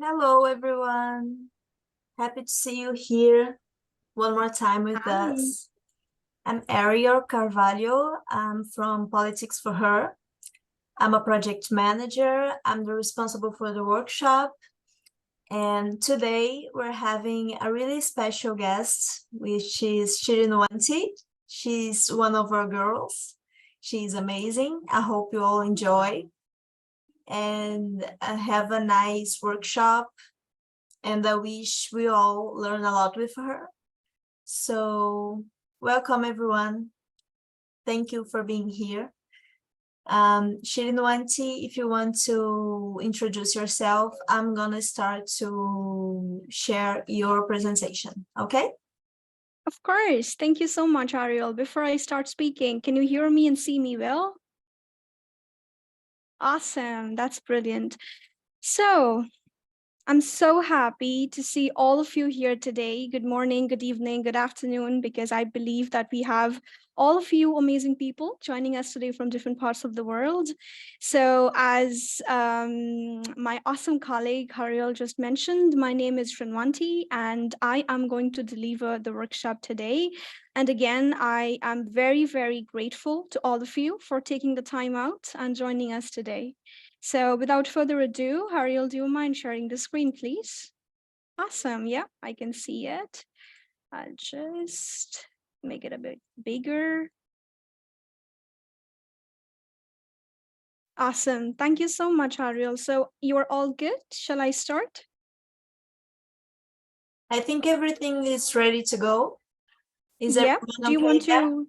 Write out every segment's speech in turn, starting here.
Hello, everyone. Happy to see you here one more time with Hi. us. I'm Ariel Carvalho. I'm from Politics for Her. I'm a project manager. I'm the responsible for the workshop. And today we're having a really special guest, which is Shirinuanti. She's one of our girls. She's amazing. I hope you all enjoy and have a nice workshop. And I wish we all learn a lot with her. So welcome, everyone. Thank you for being here. Shirinuanti, if you want to introduce yourself, I'm gonna start to share your presentation, okay? Of course. Thank you so much, Ariel. Before I start speaking, can you hear me and see me well? Awesome. That's brilliant. So I'm so happy to see all of you here today. Good morning, good evening, good afternoon, because I believe that we have all of you amazing people joining us today from different parts of the world. So as my awesome colleague Hariel just mentioned, my name is Shrinwanti, and I am going to deliver the workshop today. And again, I am very, very grateful to all of you for taking the time out and joining us today. So without further ado, Hariel, do you mind sharing the screen, please? Awesome. Yeah, I can see it. I'll just make it a bit bigger. Awesome. Thank you so much, Hariel. So you are all good. Shall I start? I think everything is ready to go. Is Yep. everyone Do you okay want there? to?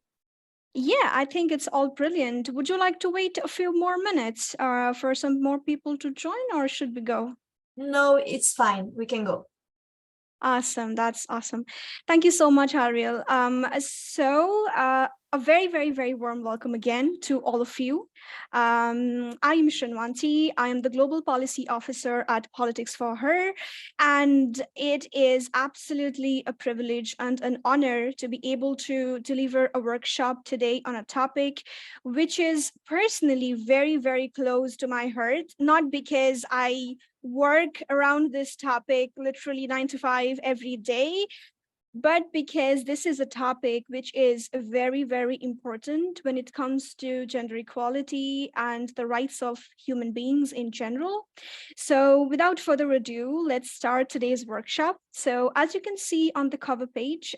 Yeah, I think it's all brilliant. Would you like to wait a few more minutes for some more people to join, or should we go? No, it's fine. We can go. Awesome. That's awesome. Thank you so much, Ariel. A very, very, very warm welcome again to all of you. I am Shrinwanti. I am the Global Policy Officer at Politics for Her. And it is absolutely a privilege and an honor to be able to deliver a workshop today on a topic which is personally very, very close to my heart, not because I work around this topic literally 9 to 5 every day, but because this is a topic which is very, very important when it comes to gender equality and the rights of human beings in general. So without further ado, let's start today's workshop. So as you can see on the cover page,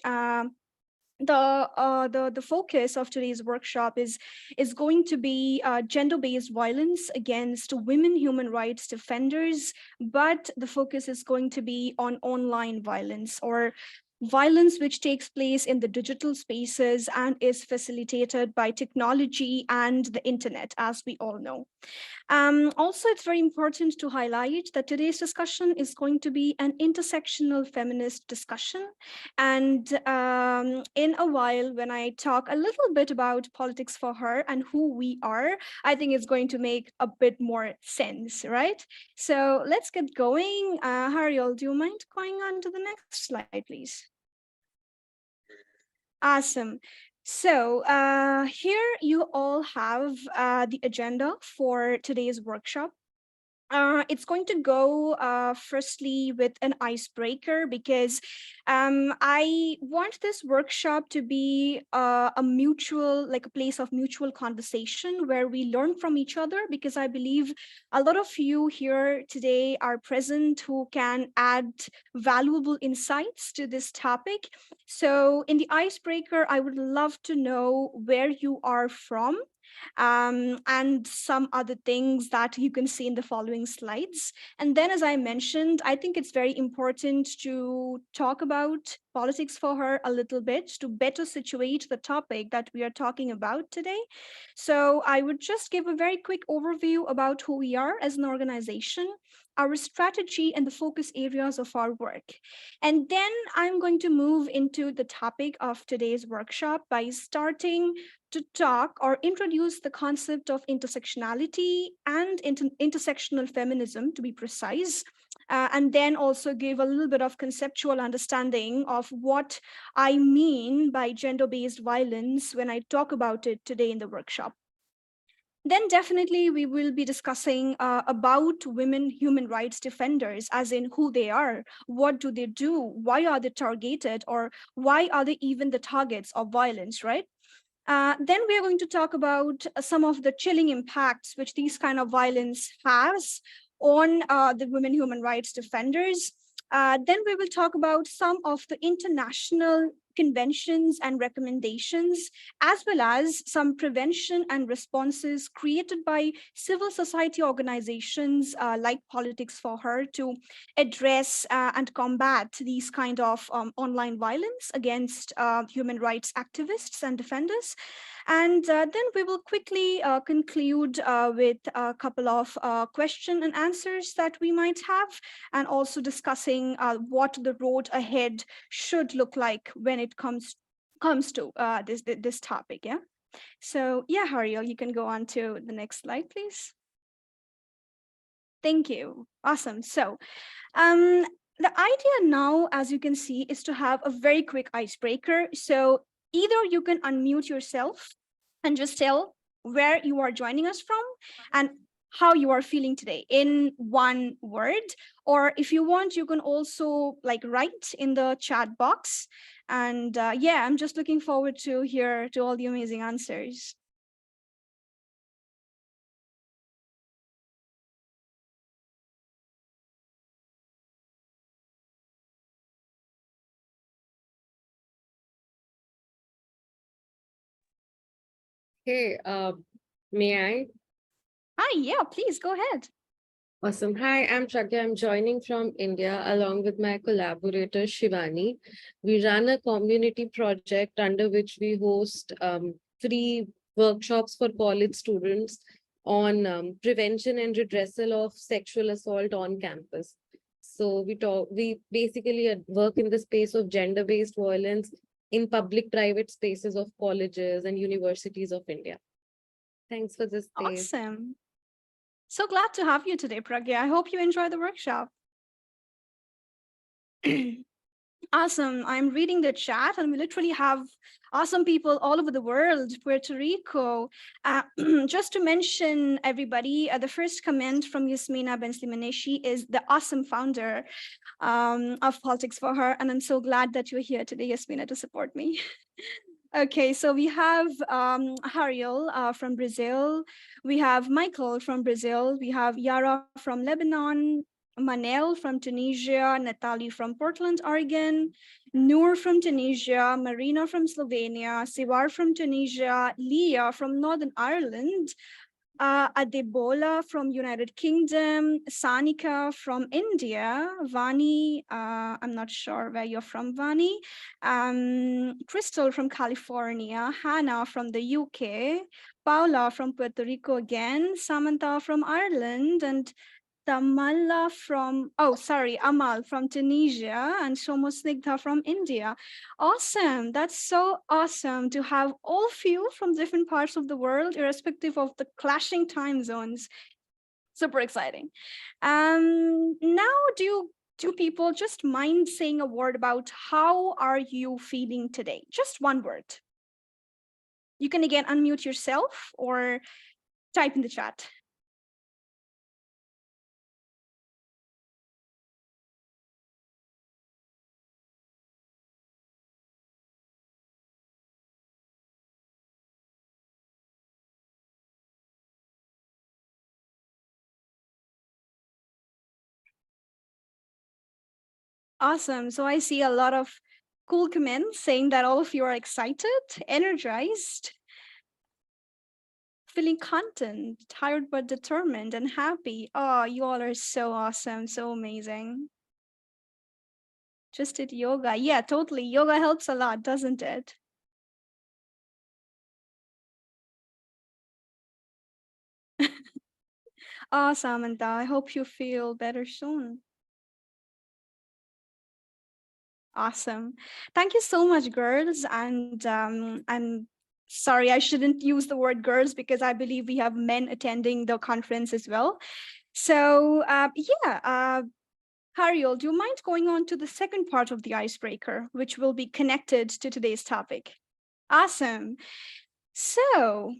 the focus of today's workshop is going to be gender-based violence against women human rights defenders, but the focus is going to be on online violence, or violence which takes place in the digital spaces and is facilitated by technology and the internet, as we all know. Also, it's very important to highlight that today's discussion is going to be an intersectional feminist discussion. And in a while, when I talk a little bit about politics for her and who we are, I think it's going to make a bit more sense, right? So let's get going. Hariel, do you mind going on to the next slide, please? Awesome. So here you all have the agenda for today's workshop. It's going to go firstly with an icebreaker, because I want this workshop to be a mutual, like a place of mutual conversation where we learn from each other, because I believe a lot of you here today are present who can add valuable insights to this topic. So in the icebreaker, I would love to know where you are from, and some other things that you can see in the following slides. And then, as I mentioned, I think it's very important to talk about politics for her a little bit to better situate the topic that we are talking about today. So I would just give a very quick overview about who we are as an organization, our strategy, and the focus areas of our work. And then I'm going to move into the topic of today's workshop by starting to talk or introduce the concept of intersectionality and intersectional feminism, to be precise, and then also give a little bit of conceptual understanding of what I mean by gender-based violence when I talk about it today in the workshop. Then definitely we will be discussing about women human rights defenders, as in who they are, what do they do, why are they targeted, or why are they even the targets of violence, right? Then we are going to talk about some of the chilling impacts which these kind of violence has on the women human rights defenders. Then we will talk about some of the international conventions and recommendations, as well as some prevention and responses created by civil society organizations like Politics for Her to address and combat these kind of online violence against human rights activists and defenders. And then we will quickly conclude with a couple of question and answers that we might have, and also discussing what the road ahead should look like when it comes to this topic. Yeah. So yeah, Hariel, you can go on to the next slide, please. Thank you. Awesome. So the idea now, as you can see, is to have a very quick icebreaker. So either you can unmute yourself and just tell where you are joining us from and how you are feeling today in one word, or if you want, you can also like write in the chat box. And yeah, I'm just looking forward to hear to all the amazing answers. Hey, may I? Hi, yeah, please go ahead. Awesome. Hi, I'm Pragya. I'm joining from India along with my collaborator Shivani. We run a community project under which we host free workshops for college students on prevention and redressal of sexual assault on campus. So we basically work in the space of gender-based violence in public-private spaces of colleges and universities of India. Thanks for this space. Awesome. So glad to have you today, Pragya. I hope you enjoy the workshop. Awesome. I'm reading the chat, and we literally have awesome people all over the world. Puerto Rico. Just to mention everybody, the first comment from Yasmina Ben Slimaneshi is the awesome founder of Politics for Her. And I'm so glad that you're here today, Yasmina, to support me. Okay, so we have Hariel from Brazil. We have Michael from Brazil. We have Yara from Lebanon. Manel from Tunisia, Natalie from Portland, Oregon, Noor from Tunisia, Marina from Slovenia, Sivar from Tunisia, Leah from Northern Ireland, Adebola from United Kingdom, Sanika from India, Vani, I'm not sure where you're from, Vani, Crystal from California, Hannah from the UK, Paula from Puerto Rico again, Samantha from Ireland, and Amal from Tunisia, and Shomosnigdha from India. Awesome. That's so awesome to have all of you from different parts of the world, irrespective of the clashing time zones. Super exciting. Now, do people just mind saying a word about how are you feeling today? Just one word. You can again unmute yourself or type in the chat. Awesome. So I see a lot of cool comments saying that all of you are excited, energized, feeling content, tired but determined and happy. Oh, you all are so awesome, so amazing. Just did yoga. Yeah, totally. Yoga helps a lot, doesn't it? Oh, Samantha, I hope you feel better soon. Awesome. Thank you so much, girls. And I'm sorry, I shouldn't use the word girls because I believe we have men attending the conference as well. So Hariel, do you mind going on to the second part of the icebreaker, which will be connected to today's topic? Awesome. So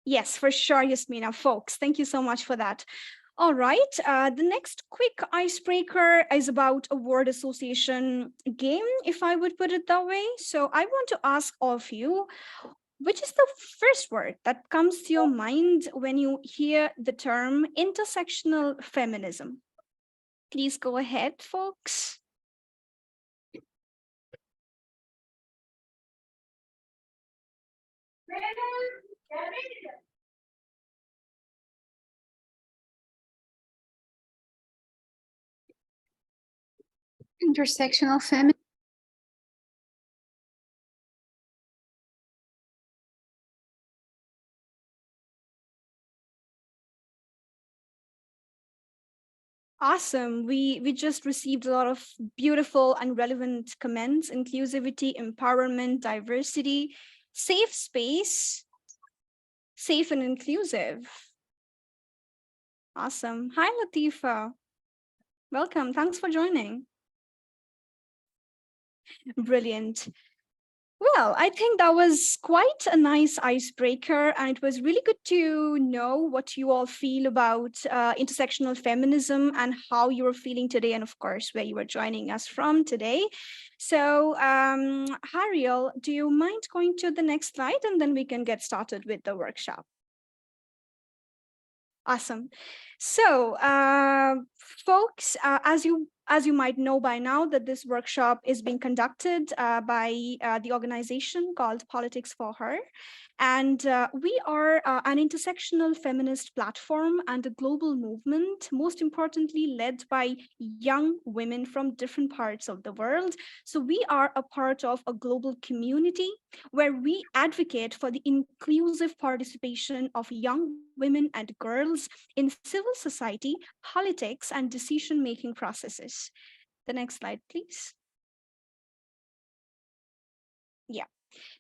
yes, for sure, Yasmina, folks, thank you so much for that. All right, the next quick icebreaker is about a word association game, if I would put it that way. So I want to ask all of you, which is the first word that comes to your mind when you hear the term intersectional feminism? Please go ahead, folks. Intersectional feminism. Awesome. We just received a lot of beautiful and relevant comments: inclusivity, empowerment, diversity, safe space, safe and inclusive. Awesome. Hi, Latifa. Welcome. Thanks for joining. Brilliant. Well, I think that was quite a nice icebreaker, and it was really good to know what you all feel about intersectional feminism and how you were feeling today, and of course, where you were joining us from today. So, Hariel, do you mind going to the next slide, and then we can get started with the workshop? Awesome. So, folks, as you might know by now, that this workshop is being conducted by the organization called Politics for Her. And we are an intersectional feminist platform and a global movement, most importantly, led by young women from different parts of the world. So we are a part of a global community where we advocate for the inclusive participation of young women and girls in civil society, politics, and decision-making processes. The next slide, please. Yeah.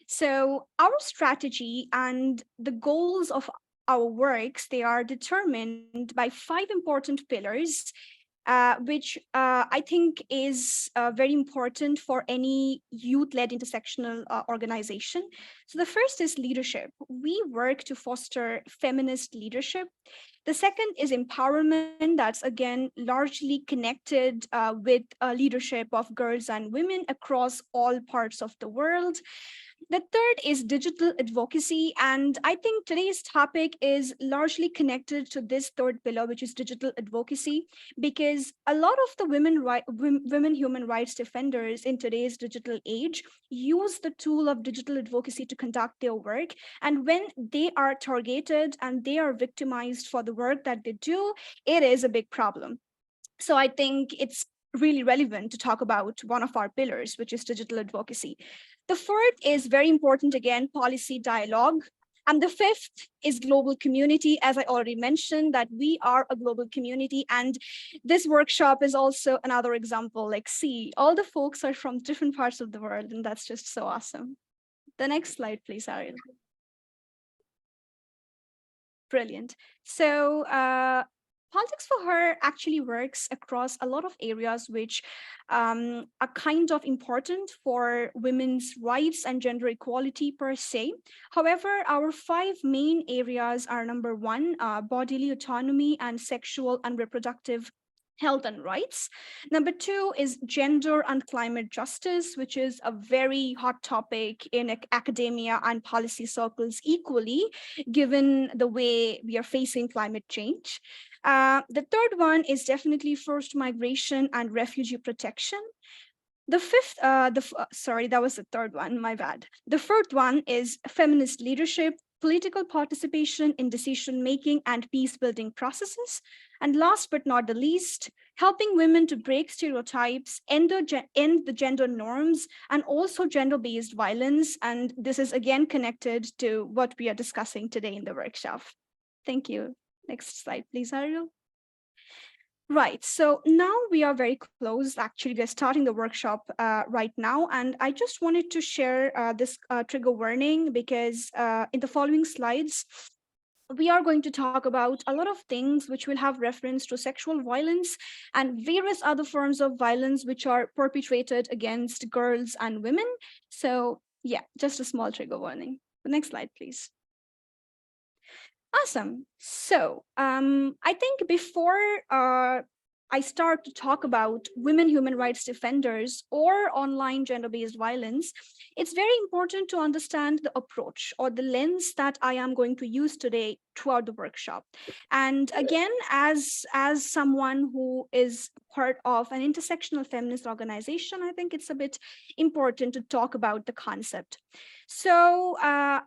So our strategy and the goals of our works, they are determined by 5 important pillars, which I think is very important for any youth-led intersectional organization. So the first is leadership. We work to foster feminist leadership. The second is empowerment. That's again largely connected with leadership of girls and women across all parts of the world. The third is digital advocacy. And I think today's topic is largely connected to this third pillar, which is digital advocacy, because a lot of the women human rights defenders in today's digital age use the tool of digital advocacy to conduct their work. And when they are targeted and they are victimized for the work that they do, it is a big problem. So I think it's really relevant to talk about one of our pillars, which is digital advocacy. The fourth is very important, again, policy dialogue. And the fifth is global community. As I already mentioned, that we are a global community. And this workshop is also another example. Like, see, all the folks are from different parts of the world, and that's just so awesome. The next slide, please, Ariel. Brilliant. So politics for her actually works across a lot of areas which are kind of important for women's rights and gender equality per se. However, our 5 main areas are: number 1, bodily autonomy and sexual and reproductive health and rights. Number 2 is gender and climate justice, which is a very hot topic in academia and policy circles equally, given the way we are facing climate change. The third one is definitely forced migration and refugee protection. The fifth, sorry, that was the third one, my bad. The fourth one is feminist leadership, political participation in decision-making and peace-building processes. And last but not the least, helping women to break stereotypes, end the gender norms, and also gender-based violence. And this is again connected to what we are discussing today in the workshop. Thank you. Next slide, please, Ariel. Right, so now we are very close. Actually, we're starting the workshop right now, and I just wanted to share this trigger warning because in the following slides, we are going to talk about a lot of things which will have reference to sexual violence and various other forms of violence which are perpetrated against girls and women. So yeah, just a small trigger warning. The next slide, please. Awesome. So I think before I start to talk about women human rights defenders or online gender-based violence, it's very important to understand the approach or the lens that I am going to use today throughout the workshop. And again, as someone who is part of an intersectional feminist organization, I think it's a bit important to talk about the concept. So I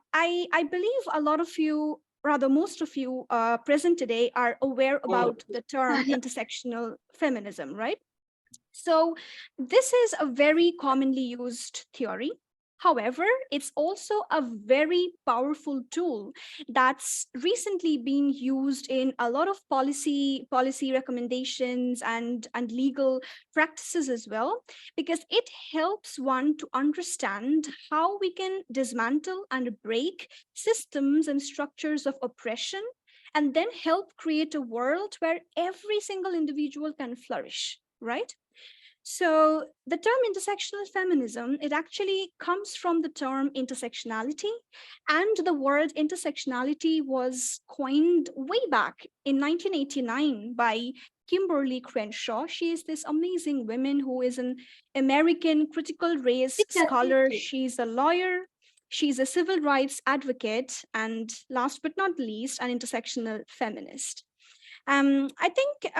believe a lot of you, rather most of you present today, are aware about the term intersectional feminism, right? So this is a very commonly used theory. However, it's also a very powerful tool that's recently been used in a lot of policy recommendations and legal practices as well, because it helps one to understand how we can dismantle and break systems and structures of oppression, and then help create a world where every single individual can flourish, right? So the term intersectional feminism, it actually comes from the term intersectionality, and the word intersectionality was coined way back in 1989 by Kimberly Crenshaw. She is this amazing woman who is an American critical race scholar. She's a lawyer, she's a civil rights advocate, and last but not least, an intersectional feminist. I think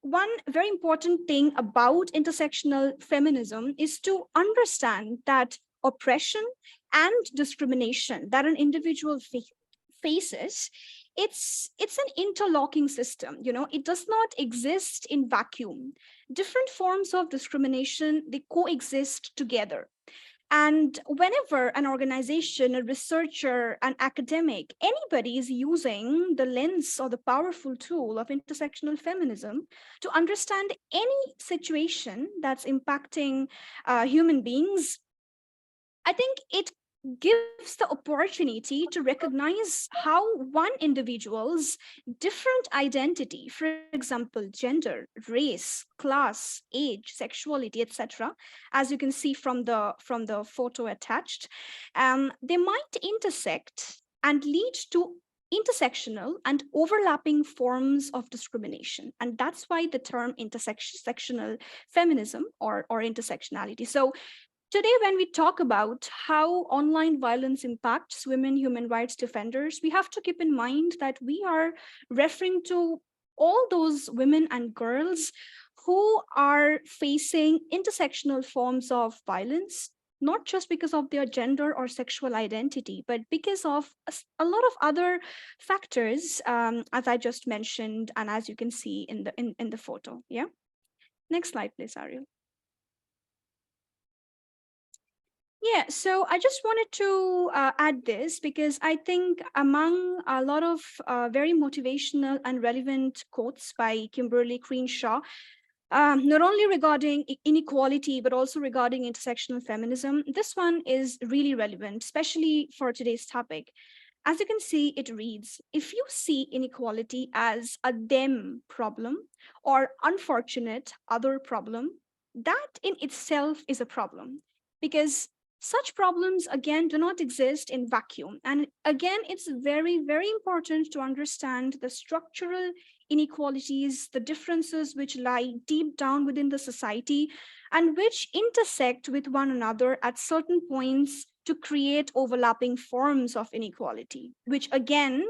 one very important thing about intersectional feminism is to understand that oppression and discrimination that an individual faces, it's an interlocking system. You know, it does not exist in vacuum. Different forms of discrimination, they coexist together. And whenever an organization, a researcher, an academic, anybody is using the lens or the powerful tool of intersectional feminism to understand any situation that's impacting human beings, I think it gives the opportunity to recognize how one individual's different identity, for example, gender, race, class, age, sexuality, etc., as you can see from the photo attached, they might intersect and lead to intersectional and overlapping forms of discrimination. And that's why the term intersectional feminism or intersectionality. So Today, when we talk about how online violence impacts women human rights defenders, we have to keep in mind that we are referring to all those women and girls who are facing intersectional forms of violence, not just because of their gender or sexual identity, but because of a lot of other factors, as I just mentioned, and as you can see in the photo. Yeah. Next slide, please, Ariel. Yeah, so I just wanted to add this because I think among a lot of very motivational and relevant quotes by Kimberly Crenshaw, not only regarding inequality, but also regarding intersectional feminism, this one is really relevant, especially for today's topic. As you can see, it reads, if you see inequality as a them problem or unfortunate other problem, that in itself is a problem because such problems again do not exist in vacuum. And again, it's very, very important to understand the structural inequalities, the differences which lie deep down within the society and which intersect with one another at certain points to create overlapping forms of inequality, which again,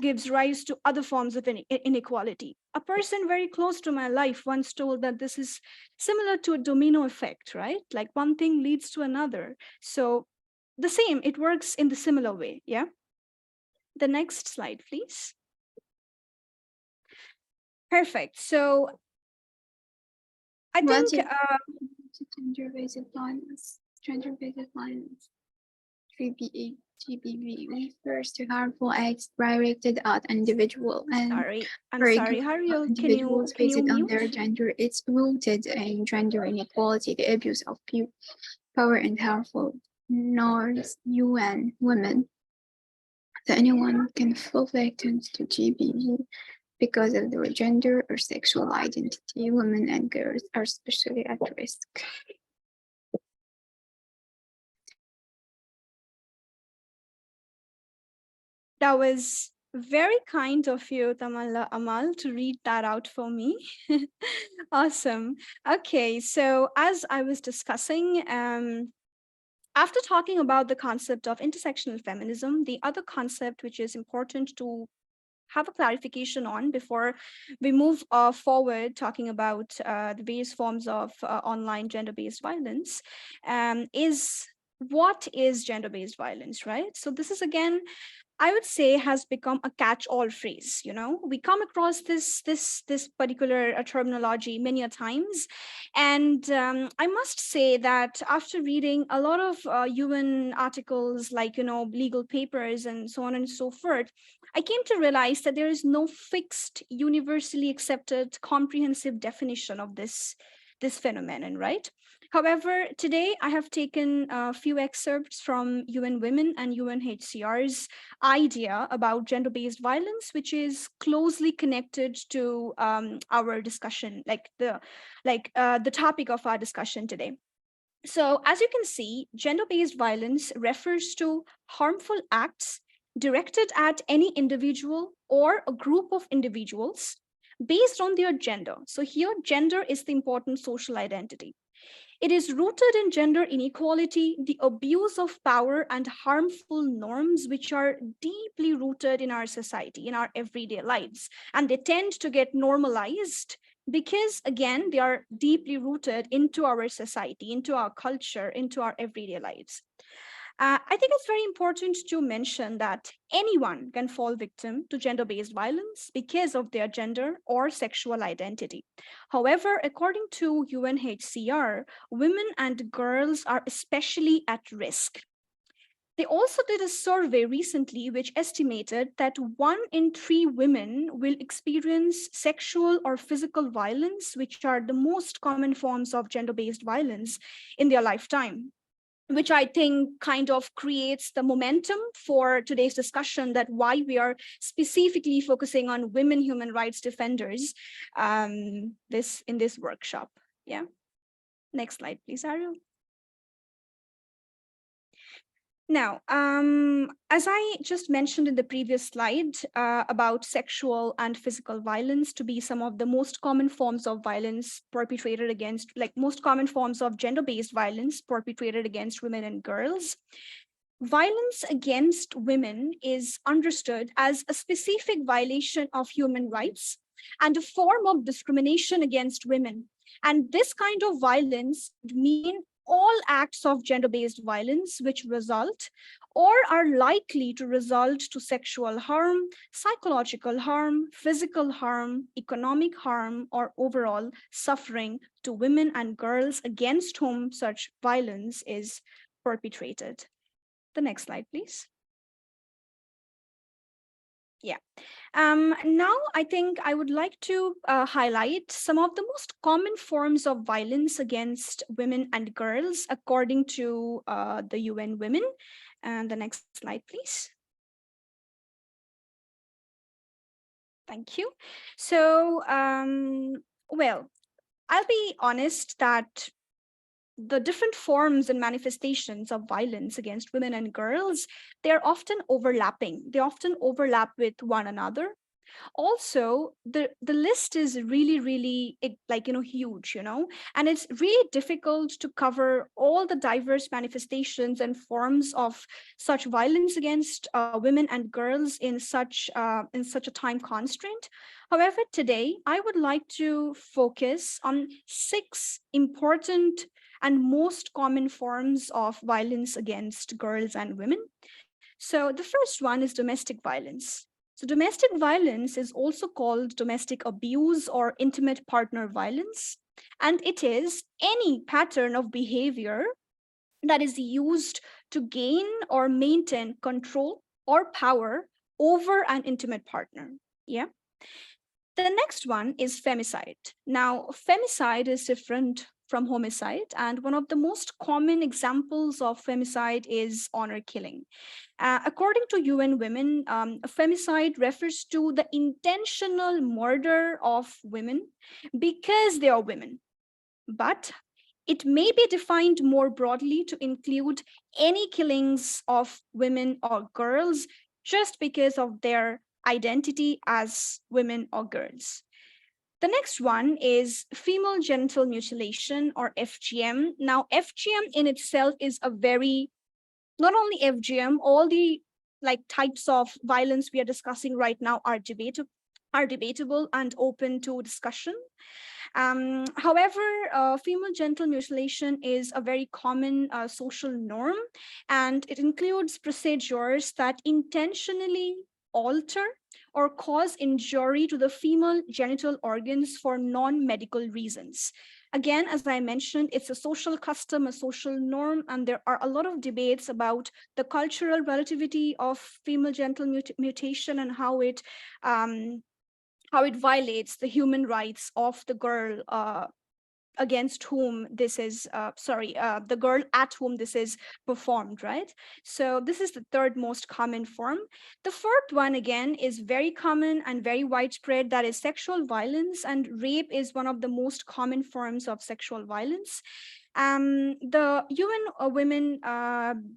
gives rise to other forms of inequality. A person very close to my life once told that this is similar to a domino effect, right? Like one thing leads to another. So the same, it works in the similar way. Yeah. The next slide, please. Perfect. So I What think is gender-based violence? Gender-based violence. GBV refers to harmful acts directed at individual and I'm sorry, Hariel, individuals can based you on mute? their gender. It's rooted in gender inequality, the abuse of power and harmful norms, UN women. That anyone can fall victims to GBV because of their gender or sexual identity. Women and girls are especially at risk. That was very kind of you, Tamala Amal, to read that out for me. Awesome. Okay, so as I was discussing, after talking about the concept of intersectional feminism, the other concept which is important to have a clarification on before we move forward talking about the various forms of online gender-based violence is what is gender-based violence, right? So this is again, I would say, has become a catch-all phrase. We come across this particular terminology many a times, and I must say that after reading a lot of UN articles, like legal papers and so on and so forth, I came to realize that there is no fixed, universally accepted, comprehensive definition of this phenomenon, right? However, today I have taken a few excerpts from UN Women and UNHCR's idea about gender-based violence, which is closely connected to our discussion, like the topic of our discussion today. So, as you can see, gender-based violence refers to harmful acts directed at any individual or a group of individuals based on their gender. So here, gender is the important social identity. It is rooted in gender inequality, the abuse of power, and harmful norms which are deeply rooted in our society, in our everyday lives. And they tend to get normalized because, again, they are deeply rooted into our society, into our culture, into our everyday lives. I think it's very important to mention that anyone can fall victim to gender-based violence because of their gender or sexual identity. However, according to UNHCR, women and girls are especially at risk. They also did a survey recently which estimated that 1 in 3 women will experience sexual or physical violence, which are the most common forms of gender-based violence in their lifetime, which I think kind of creates the momentum for today's discussion, that why we are specifically focusing on women human rights defenders in this workshop. Yeah. Next slide, please, Ariel. Now, as I just mentioned in the previous slide about sexual and physical violence to be some of the most common forms of violence perpetrated against, like most common forms of gender-based violence perpetrated against women and girls, violence against women is understood as a specific violation of human rights and a form of discrimination against women. And this kind of violence would mean all acts of gender-based violence which result or are likely to result to sexual harm, psychological harm, physical harm, economic harm, or overall suffering to women and girls against whom such violence is perpetrated. The next slide, please. Yeah. Now, I think I would like to highlight some of the most common forms of violence against women and girls according to the UN Women. And the next slide, please. Thank you. So, well, I'll be honest that the different forms and manifestations of violence against women and girls, they're often overlapping. They often overlap with one another. Also, the list is really like, huge, and it's really difficult to cover all the diverse manifestations and forms of such violence against women and girls in such a time constraint. However, today I would like to focus on 6 important and most common forms of violence against girls and women. So the first one is domestic violence. So domestic violence is also called domestic abuse or intimate partner violence. And it is any pattern of behavior that is used to gain or maintain control or power over an intimate partner. Yeah. The next one is femicide. Now, femicide is different from homicide, and one of the most common examples of femicide is honor killing. According to UN Women, femicide refers to the intentional murder of women because they are women. But it may be defined more broadly to include any killings of women or girls just because of their identity as women or girls. The next one is female genital mutilation or FGM. Now, FGM in itself is a very, not only FGM, all the like types of violence we are discussing right now are debatable and open to discussion. However, female genital mutilation is a very common social norm, and it includes procedures that intentionally alter or cause injury to the female genital organs for non-medical reasons. Again, as I mentioned, it's a social custom, a social norm, and there are a lot of debates about the cultural relativity of female genital mutation and how it violates the human rights of the girl against whom this is, the girl at whom this is performed, right? So this is the third most common form. The fourth one, again, is very common and very widespread. That is sexual violence, and rape is one of the most common forms of sexual violence. The UN Women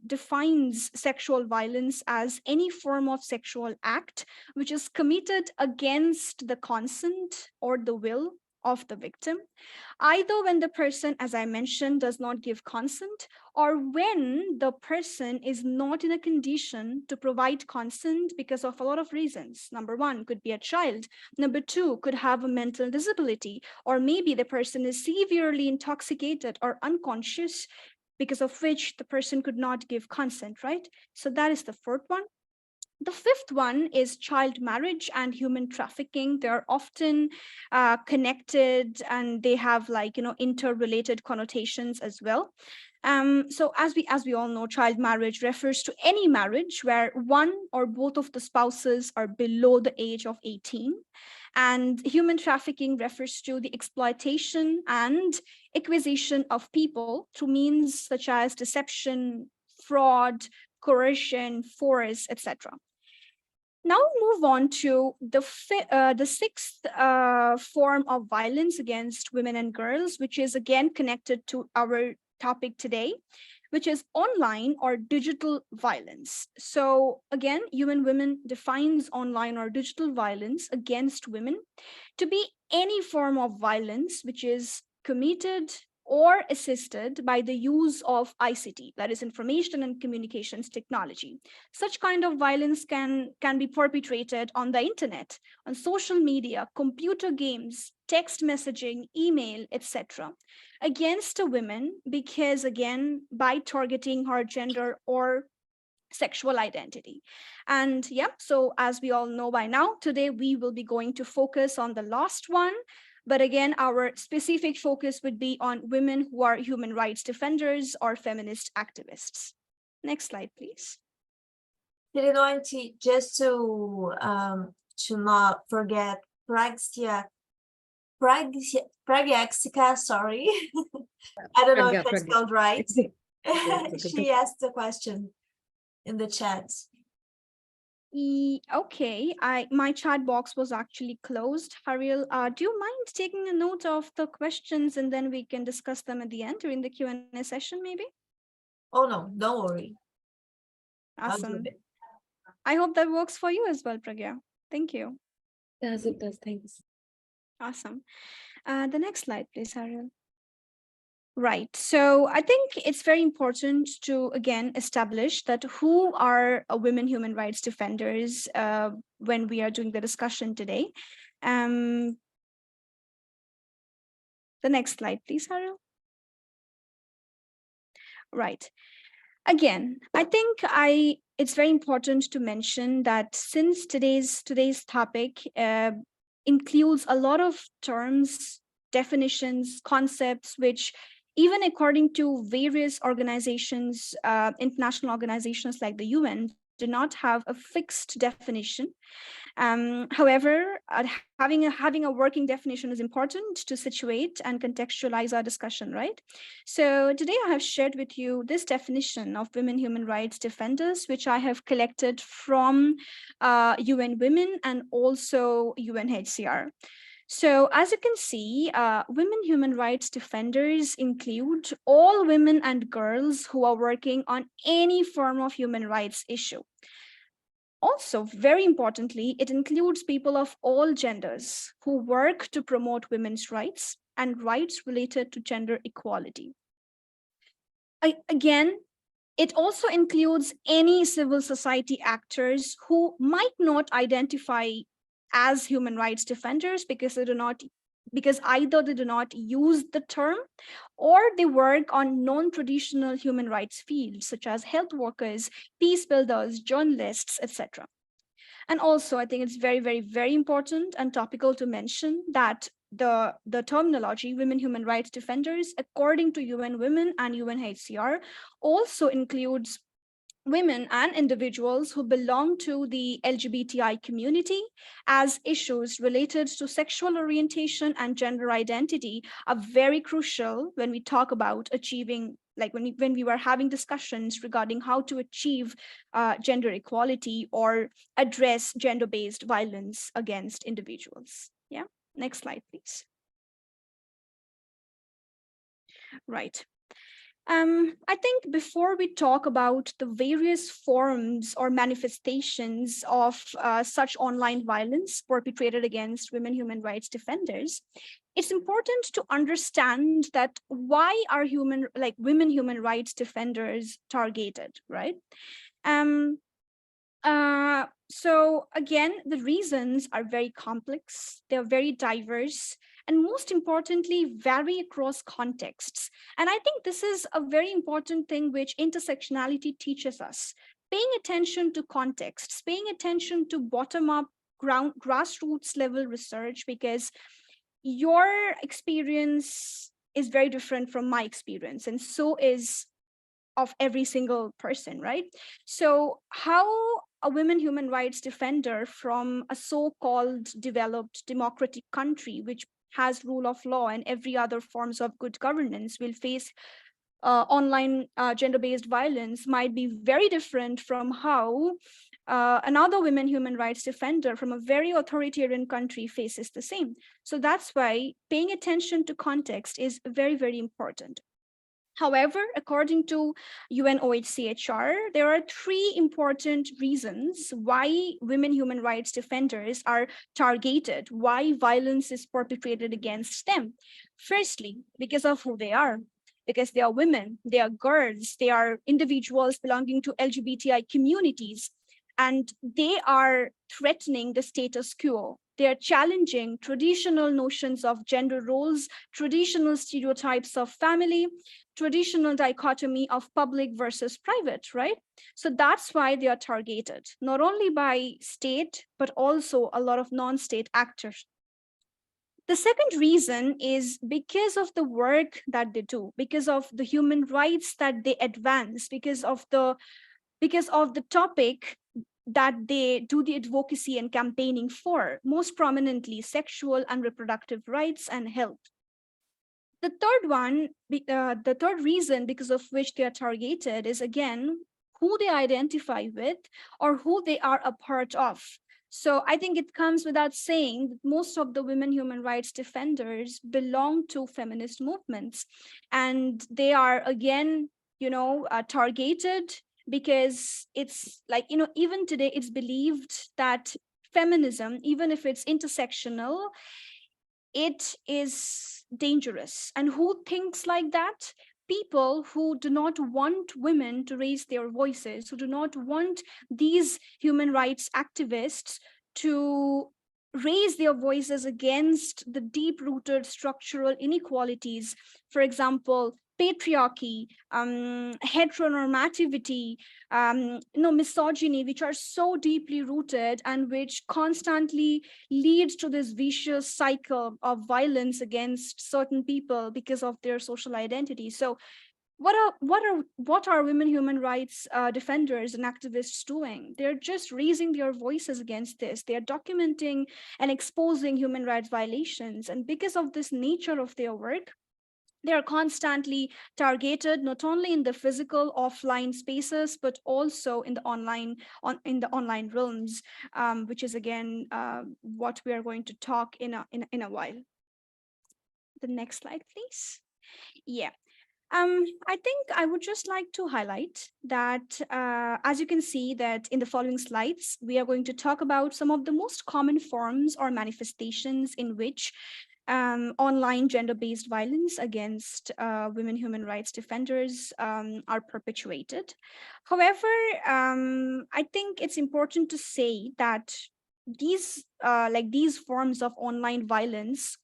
defines sexual violence as any form of sexual act which is committed against the consent or the will of the victim, either when the person, as I mentioned, does not give consent, or when the person is not in a condition to provide consent because of a lot of reasons. Number one, could be a child. Number two, could have a mental disability, or maybe the person is severely intoxicated or unconscious, because of which the person could not give consent, right? So that is the fourth one. The fifth one is child marriage and human trafficking. They're often connected, and they have interrelated connotations as well. So as we all know, child marriage refers to any marriage where one or both of the spouses are below the age of 18. And human trafficking refers to the exploitation and acquisition of people through means such as deception, fraud, coercion, force, etc. Now move on to the sixth form of violence against women and girls, which is again connected to our topic today, which is online or digital violence. So again, UN Women defines online or digital violence against women to be any form of violence which is committed or assisted by the use of ICT, that is information and communications technology. Such kind of violence can be perpetrated on the internet, on social media, computer games, text messaging, email, etc., against a woman because, again, by targeting her gender or sexual identity. And yeah, so as we all know by now, today we will be going to focus on the last one. But again, our specific focus would be on women who are human rights defenders or feminist activists. Next slide, please. Just to not forget Pragyaksika, sorry. I don't know if it's spelled right. She asked the question in the chat. Okay, my chat box was actually closed. Hariel, do you mind taking a note of the questions and then we can discuss them at the end during the Q&A session, maybe? Oh no, don't worry. Awesome. I hope that works for you as well, Pragya. Thank you. Yes, it does. Thanks. Awesome. The next slide, please, Hariel. Right. So I think it's very important to, again, establish that who are women human rights defenders when we are doing the discussion today. The next slide, please, Hariel. Right. Again, I think it's very important to mention that since today's topic includes a lot of terms, definitions, concepts, which even according to various organizations, international organizations like the UN, do not have a fixed definition. However, having a working definition is important to situate and contextualize our discussion, right? So today I have shared with you this definition of women human rights defenders, which I have collected from UN Women and also UNHCR. So as you can see, women human rights defenders include all women and girls who are working on any form of human rights issue. Also, very importantly, it includes people of all genders who work to promote women's rights and rights related to gender equality. Again, it also includes any civil society actors who might not identify as human rights defenders because either they do not use the term or they work on non-traditional human rights fields such as health workers, peace builders, journalists, etc. And also, I think it's very, very, very important and topical to mention that the terminology women human rights defenders, according to UN Women and UNHCR, also includes women and individuals who belong to the LGBTI community, as issues related to sexual orientation and gender identity are very crucial when we talk about achieving, like when we were having discussions regarding how to achieve gender equality or address gender-based violence against individuals. Yeah, next slide, please. Right. I think before we talk about the various forms or manifestations of such online violence perpetrated against women human rights defenders, it's important to understand that why are women human rights defenders targeted, right? So again, the reasons are very complex, they're very diverse, and most importantly, vary across contexts. And I think this is a very important thing which intersectionality teaches us. Paying attention to contexts, paying attention to bottom-up, grassroots level research, because your experience is very different from my experience, and so is of every single person, right? So how a women human rights defender from a so-called developed democratic country, which has rule of law and every other forms of good governance, will face online gender-based violence might be very different from how another women human rights defender from a very authoritarian country faces the same. So that's why paying attention to context is very, very important. However, according to UNOHCHR, there are three important reasons why women human rights defenders are targeted, why violence is perpetrated against them. Firstly, because of who they are, because they are women, they are girls, they are individuals belonging to LGBTI communities, and they are threatening the status quo. They are challenging traditional notions of gender roles, traditional stereotypes of family, traditional dichotomy of public versus private, right? So that's why they are targeted, not only by state, but also a lot of non-state actors. The second reason is because of the work that they do, because of the human rights that they advance, because of the topic that they do the advocacy and campaigning for, most prominently sexual and reproductive rights and health. The third one, the third reason because of which they are targeted is, again, who they identify with or who they are a part of. So I think it comes without saying that most of the women human rights defenders belong to feminist movements, and they are, again, targeted because it's like, even today it's believed that feminism, even if it's intersectional, it is dangerous. And who thinks like that? People who do not want women to raise their voices, who do not want these human rights activists to raise their voices against the deep rooted structural inequalities. For example, patriarchy, heteronormativity, misogyny, which are so deeply rooted and which constantly leads to this vicious cycle of violence against certain people because of their social identity. So what are women human rights defenders and activists doing? They're just raising their voices against this. They're documenting and exposing human rights violations, and because of this nature of their work, they are constantly targeted, not only in the physical offline spaces, but also in the online realms, which is, again, what we are going to talk in a while. The next slide, please. Yeah. I think I would just like to highlight that, as you can see, that in the following slides, we are going to talk about some of the most common forms or manifestations in which online gender-based violence against women human rights defenders are perpetuated. However, I think it's important to say that these forms of online violence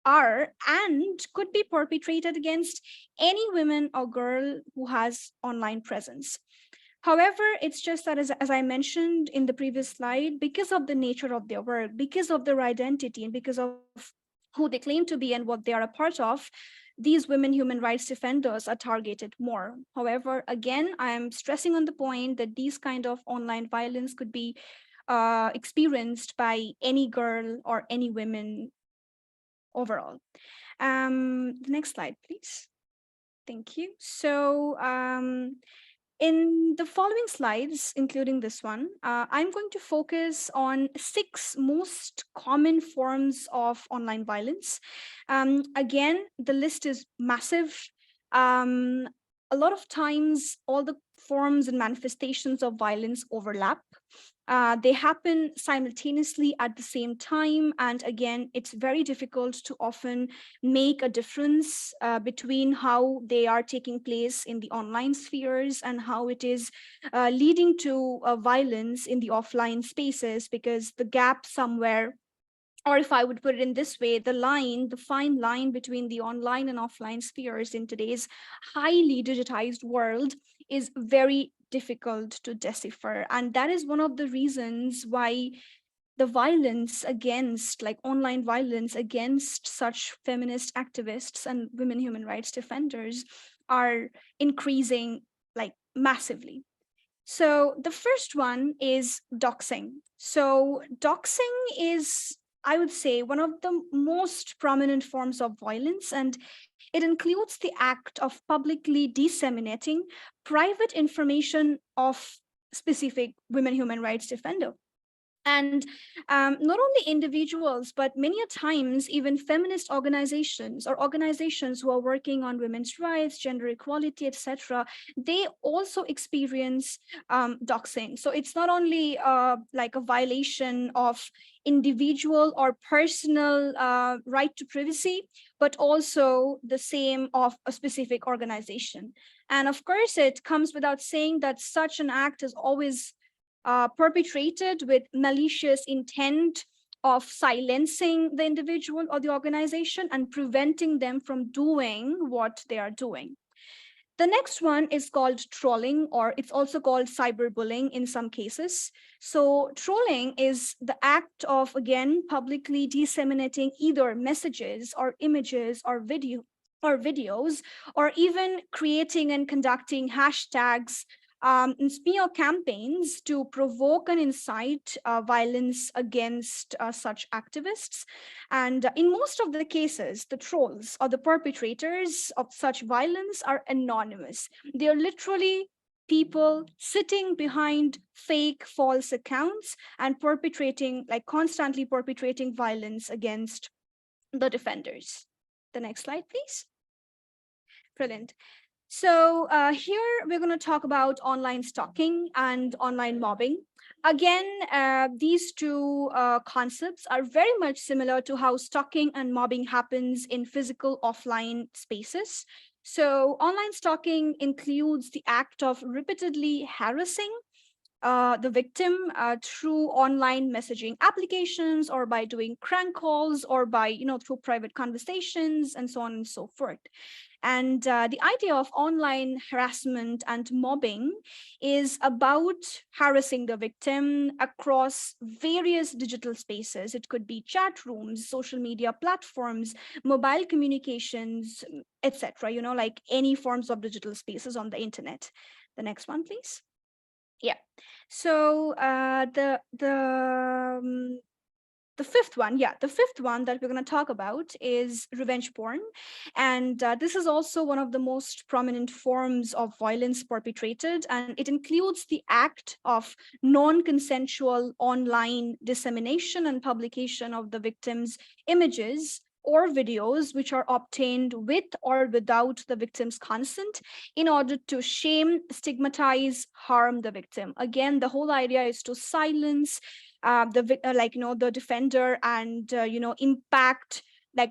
are and could be perpetrated against any woman or girl who has online presence. However, it's just that, as I mentioned in the previous slide, because of the nature of their work, because of their identity, and because of who they claim to be and what they are a part of, these women human rights defenders are targeted more. However, again, I am stressing on the point that these kind of online violence could be experienced by any girl or any women overall. The next slide, please. Thank you. So in the following slides, including this one, I'm going to focus on 6 most common forms of online violence. Again, the list is massive. A lot of times, all the forms and manifestations of violence overlap. They happen simultaneously at the same time. And again, it's very difficult to often make a difference between how they are taking place in the online spheres and how it is leading to violence in the offline spaces, because the gap somewhere, or if I would put it in this way, the fine line between the online and offline spheres in today's highly digitized world is very difficult to decipher. And that is one of the reasons why the violence against, like online violence against such feminist activists and women human rights defenders, are increasing like massively. So the first one is doxing. So doxing is, I would say, one of the most prominent forms of violence, and it includes the act of publicly disseminating private information of specific women human rights defender. And not only individuals, but many a times even feminist organizations or organizations who are working on women's rights, gender equality, etc., they also experience doxing. So it's not only like a violation of individual or personal right to privacy, but also the same of a specific organization. And of course, it comes without saying that such an act is always perpetrated with malicious intent of silencing the individual or the organization and preventing them from doing what they are doing. The next one is called trolling, or it's also called cyberbullying in some cases. So trolling is the act of, again, publicly disseminating either messages or images or videos, or even creating and conducting hashtags and smear campaigns to provoke and incite violence against such activists. And in most of the cases, the trolls or the perpetrators of such violence are anonymous. They are literally people sitting behind fake, false accounts and perpetrating, like constantly perpetrating violence against the defenders. The next slide, please. Brilliant. So here we're going to talk about online stalking and online mobbing. Again, these two concepts are very much similar to how stalking and mobbing happens in physical offline spaces. So online stalking includes the act of repeatedly harassing the victim through online messaging applications, or by doing crank calls, or by, through private conversations, and so on and so forth. And the idea of online harassment and mobbing is about harassing the victim across various digital spaces. It could be chat rooms, social media platforms, mobile communications, etc. Like any forms of digital spaces on the internet. The next one, please. Yeah. So the fifth one, the fifth one that we're going to talk about is revenge porn. And this is also one of the most prominent forms of violence perpetrated. And it includes the act of non-consensual online dissemination and publication of the victim's images or videos, which are obtained with or without the victim's consent, in order to shame, stigmatize, harm the victim. Again, the whole idea is to silence the defender, and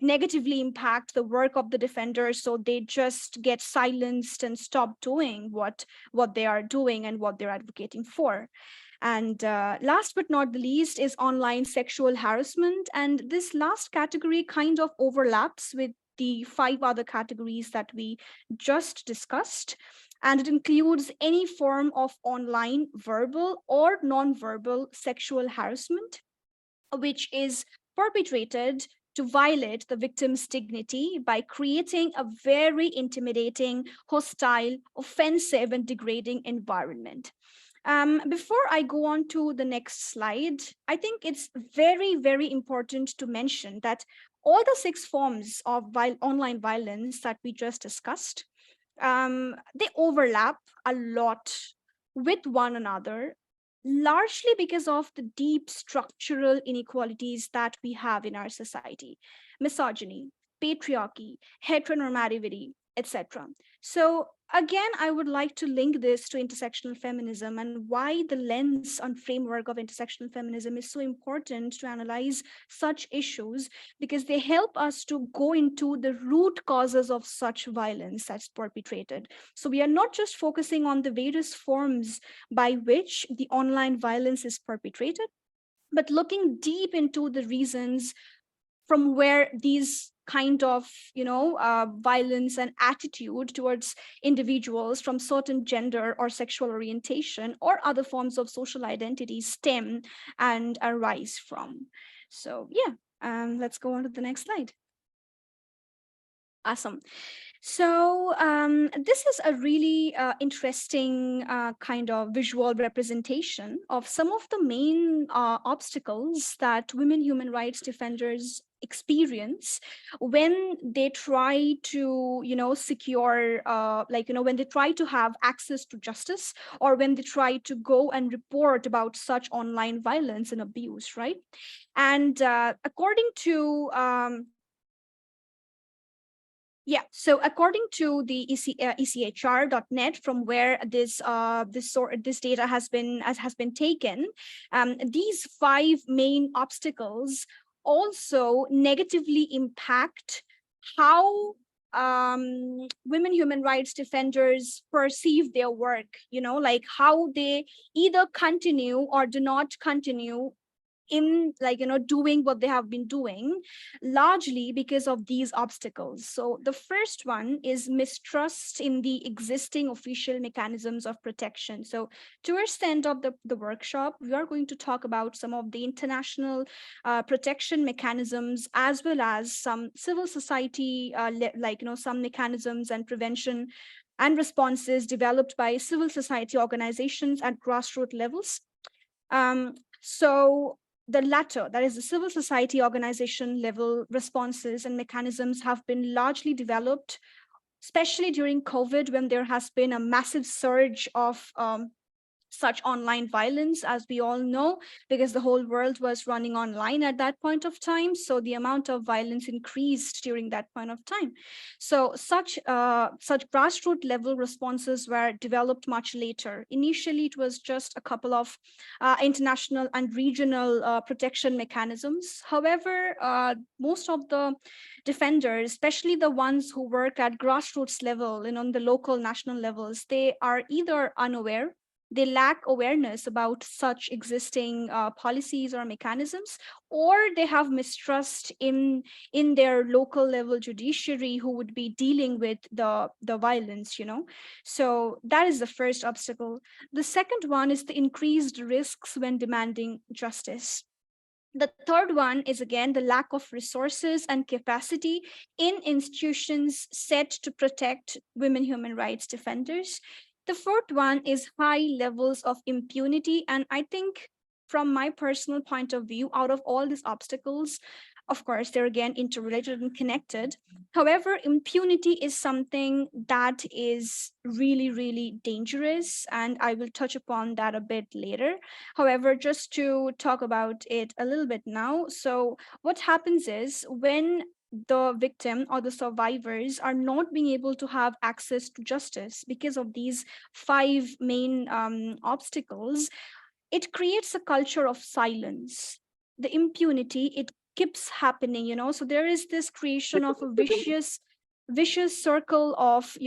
negatively impact the work of the defender, so they just get silenced and stop doing what they are doing and what they're advocating for. And last but not the least is online sexual harassment. And this last category kind of overlaps with the 5 other categories that we just discussed. And it includes any form of online verbal or non-verbal sexual harassment, which is perpetrated to violate the victim's dignity by creating a very intimidating, hostile, offensive, and degrading environment. Before I go on to the next slide, I think it's very, very important to mention that all the 6 forms of online violence that we just discussed, they overlap a lot with one another, largely because of the deep structural inequalities that we have in our society: misogyny, patriarchy, heteronormativity, etc. So again, I would like to link this to intersectional feminism and why the lens and framework of intersectional feminism is so important to analyze such issues, because they help us to go into the root causes of such violence that's perpetrated. So we are not just focusing on the various forms by which the online violence is perpetrated, but looking deep into the reasons from where these kind of violence and attitude towards individuals from certain gender or sexual orientation or other forms of social identity stem and arise from. So let's go on to the next slide. Awesome. So this is a really interesting kind of visual representation of some of the main obstacles that women human rights defenders experience when they try to, secure, when they try to have access to justice, or when they try to go and report about such online violence and abuse, right? And according to yeah, so according to the ECHR.net, from where this data has been taken, these five main obstacles also negatively impact how women human rights defenders perceive their work. Like how they either continue or do not continue in, doing what they have been doing, largely because of these obstacles. So the first one is mistrust in the existing official mechanisms of protection. So towards the end of the workshop, we are going to talk about some of the international protection mechanisms, as well as some civil society, some mechanisms and prevention and responses developed by civil society organizations at grassroots levels. So the latter, that is the civil society organization level responses and mechanisms, have been largely developed, especially during COVID, when there has been a massive surge of such online violence, as we all know, because the whole world was running online at that point of time. So the amount of violence increased during that point of time. So such grassroots level responses were developed much later. Initially, it was just a couple of international and regional protection mechanisms. However, most of the defenders, especially the ones who work at grassroots level and on the local national levels, they are either unaware, they lack awareness about such existing policies or mechanisms, or they have mistrust in their local level judiciary who would be dealing with the violence. So that is the first obstacle. The second one is the increased risks when demanding justice. The third one is, again, the lack of resources and capacity in institutions set to protect women human rights defenders. The fourth one is high levels of impunity. And I think, from my personal point of view, out of all these obstacles, of course, they're again interrelated and connected. However, impunity is something that is really, really dangerous. And I will touch upon that a bit later. However, just to talk about it a little bit now. So what happens is, when the victim or the survivors are not being able to have access to justice because of these five main obstacles, it creates a culture of silence. The impunity, it keeps happening, so there is this creation of a vicious circle of,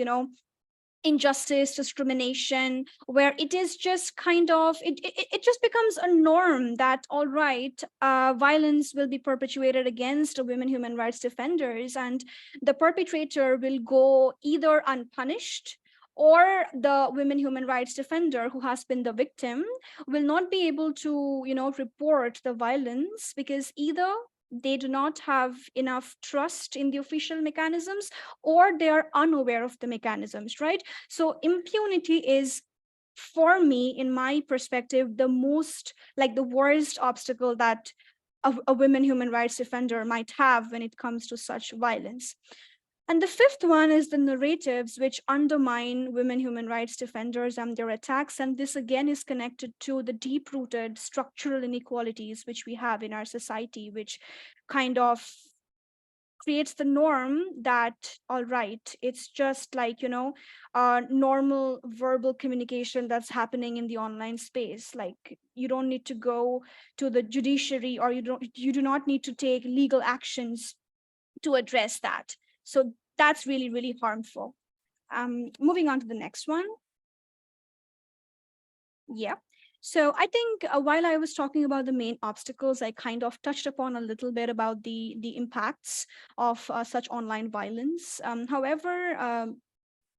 injustice, discrimination, where it is just kind of, it just becomes a norm that, all right, violence will be perpetuated against women human rights defenders, and the perpetrator will go either unpunished, or the women human rights defender who has been the victim will not be able to, report the violence, because either they do not have enough trust in the official mechanisms, or they are unaware of the mechanisms, right? So impunity is, for me, in my perspective, the most, like, the worst obstacle that a women human rights defender might have when it comes to such violence. And the fifth one is the narratives which undermine women human rights defenders and their attacks. And this again is connected to the deep rooted structural inequalities which we have in our society, which kind of creates the norm that, all right, it's just like, normal verbal communication that's happening in the online space. Like, you don't need to go to the judiciary, or you do not need to take legal actions to address that. So that's really, really harmful. Moving on to the next one. Yeah. So I think while I was talking about the main obstacles, I kind of touched upon a little bit about the impacts of such online violence. However,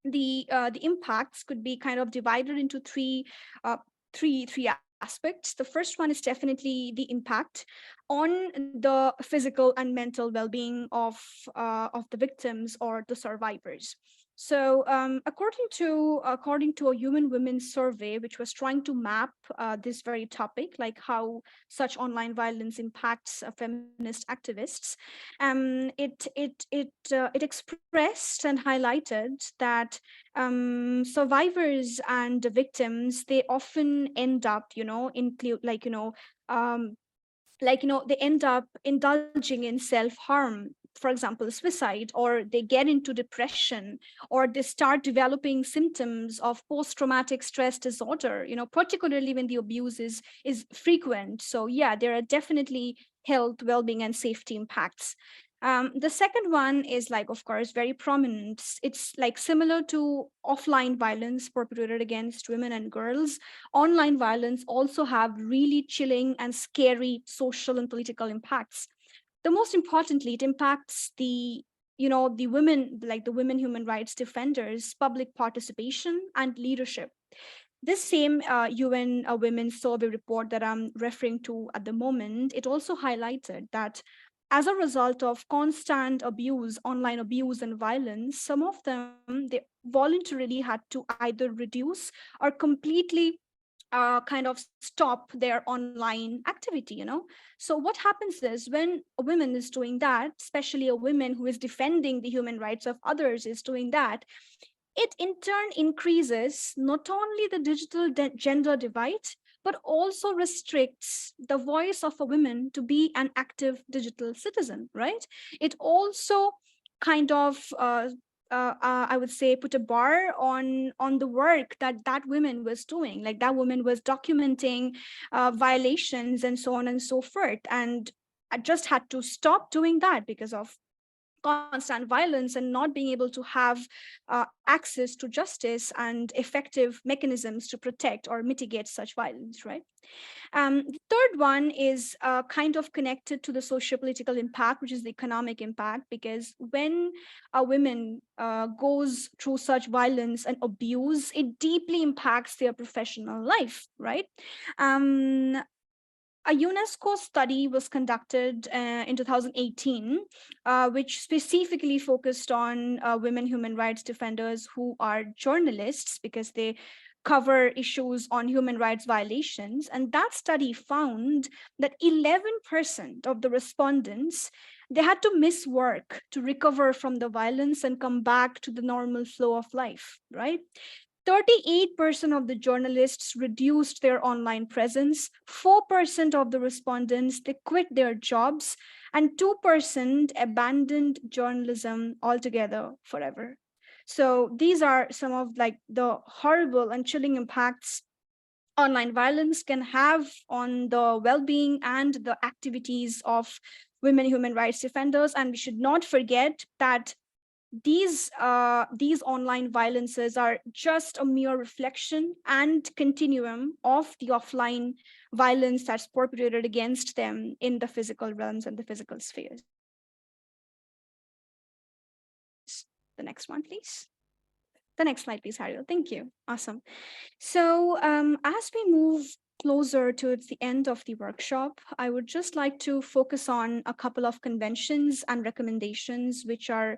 the impacts could be kind of divided into three aspects. aspects. The first one is definitely the impact on the physical and mental well-being of the victims or the survivors. So, according to a Human Women survey, which was trying to map this very topic, like how such online violence impacts feminist activists, it expressed and highlighted that survivors and the victims, they often end up, include they end up indulging in self-harm, for example suicide, or they get into depression, or they start developing symptoms of post-traumatic stress disorder, particularly when the abuse is frequent. So yeah, there are definitely health, well-being, and safety impacts. The second one is, like, of course, very prominent. It's like similar to offline violence perpetrated against women and girls. Online violence also have really chilling and scary social and political impacts. The most importantly, it impacts the women, like the women human rights defenders, public participation and leadership. This same UN Women's Survey report that I'm referring to at the moment, it also highlighted that as a result of constant abuse, online abuse and violence, some of them, they voluntarily had to either reduce or completely kind of stop their online activity. So what happens is, when a woman is doing that, especially a woman who is defending the human rights of others is doing that, it in turn increases not only the digital gender divide, but also restricts the voice of a woman to be an active digital citizen, right? It also kind of I would say, put a bar on the work that woman was doing. Like, that woman was documenting violations and so on and so forth, and I just had to stop doing that because of constant violence and not being able to have access to justice and effective mechanisms to protect or mitigate such violence, right? The third one is kind of connected to the socio-political impact, which is the economic impact, because when a woman goes through such violence and abuse, it deeply impacts their professional life, right? Um, a UNESCO study was conducted in 2018, which specifically focused on women human rights defenders who are journalists, because they cover issues on human rights violations. And that study found that 11% of the respondents, they had to miss work to recover from the violence and come back to the normal flow of life, right? 38% of the journalists reduced their online presence, 4% of the respondents, they quit their jobs, and 2% abandoned journalism altogether forever. So these are some of, like, the horrible and chilling impacts online violence can have on the well-being and the activities of women human rights defenders. And we should not forget that these online violences are just a mere reflection and continuum of the offline violence that's perpetrated against them in the physical realms and the physical spheres. The next one, please. The next slide, please, Harriel. Thank you. Awesome. So as we move closer towards the end of the workshop, I would just like to focus on a couple of conventions and recommendations, which are,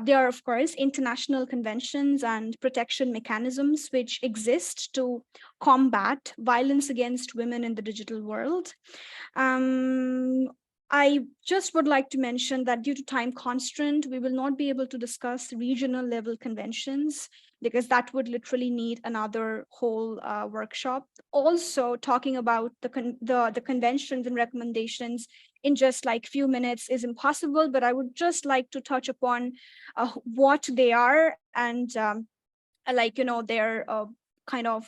they are, of course, international conventions and protection mechanisms which exist to combat violence against women in the digital world. I just would like to mention that due to time constraint, we will not be able to discuss regional level conventions, because that would literally need another whole workshop. Also, talking about the conventions and recommendations in just like few minutes is impossible, but I would just like to touch upon what they are and their kind of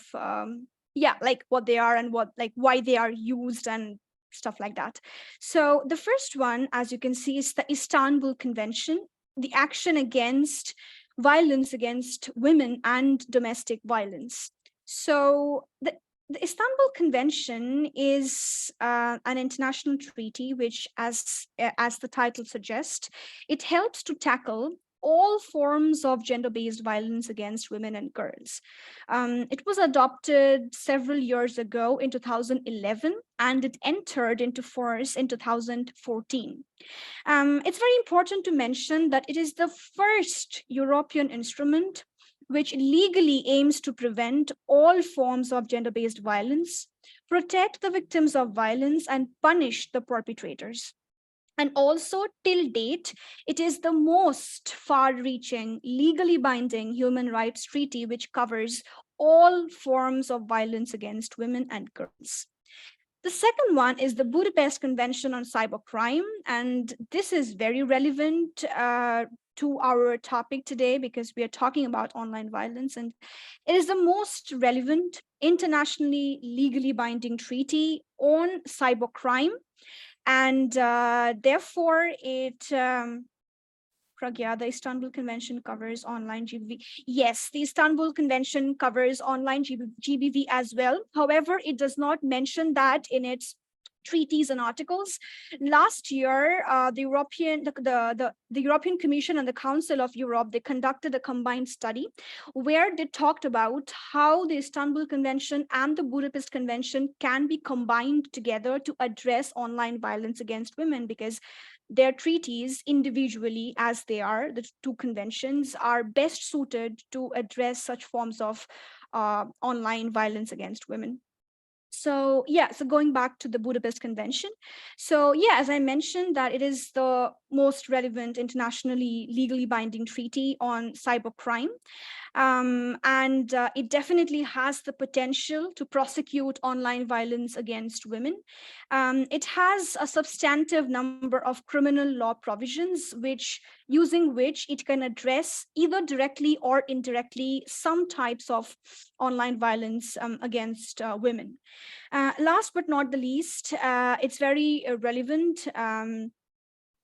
like what they are and what, like, why they are used and stuff like that. So the first one, as you can see, is the Istanbul Convention, the action against violence against women and domestic violence. So the Istanbul Convention is an international treaty which, as the title suggests, it helps to tackle all forms of gender-based violence against women and girls. It was adopted several years ago in 2011, and it entered into force in 2014. It's very important to mention that it is the first European instrument which legally aims to prevent all forms of gender-based violence, protect the victims of violence, and punish the perpetrators. And also, till date, it is the most far-reaching, legally binding human rights treaty which covers all forms of violence against women and girls. The second one is the Budapest Convention on Cybercrime, and this is very relevant to our topic today because we are talking about online violence, and it is the most relevant internationally legally binding treaty on cybercrime, and therefore it Pragya, the Istanbul Convention covers online GBV. Yes, the Istanbul Convention covers online GBV as well. However, it does not mention that in its treaties and articles. Last year, the European Commission and the Council of Europe, they conducted a combined study where they talked about how the Istanbul Convention and the Budapest Convention can be combined together to address online violence against women, because their treaties individually, as they are, the two conventions, are best suited to address such forms of online violence against women. So yeah, so going back to the Budapest Convention. So yeah, as I mentioned, that it is the most relevant internationally legally binding treaty on cybercrime. And it definitely has the potential to prosecute online violence against women. It has a substantive number of criminal law provisions, using which it can address either directly or indirectly some types of online violence against women. Last but not the least, it's very relevant.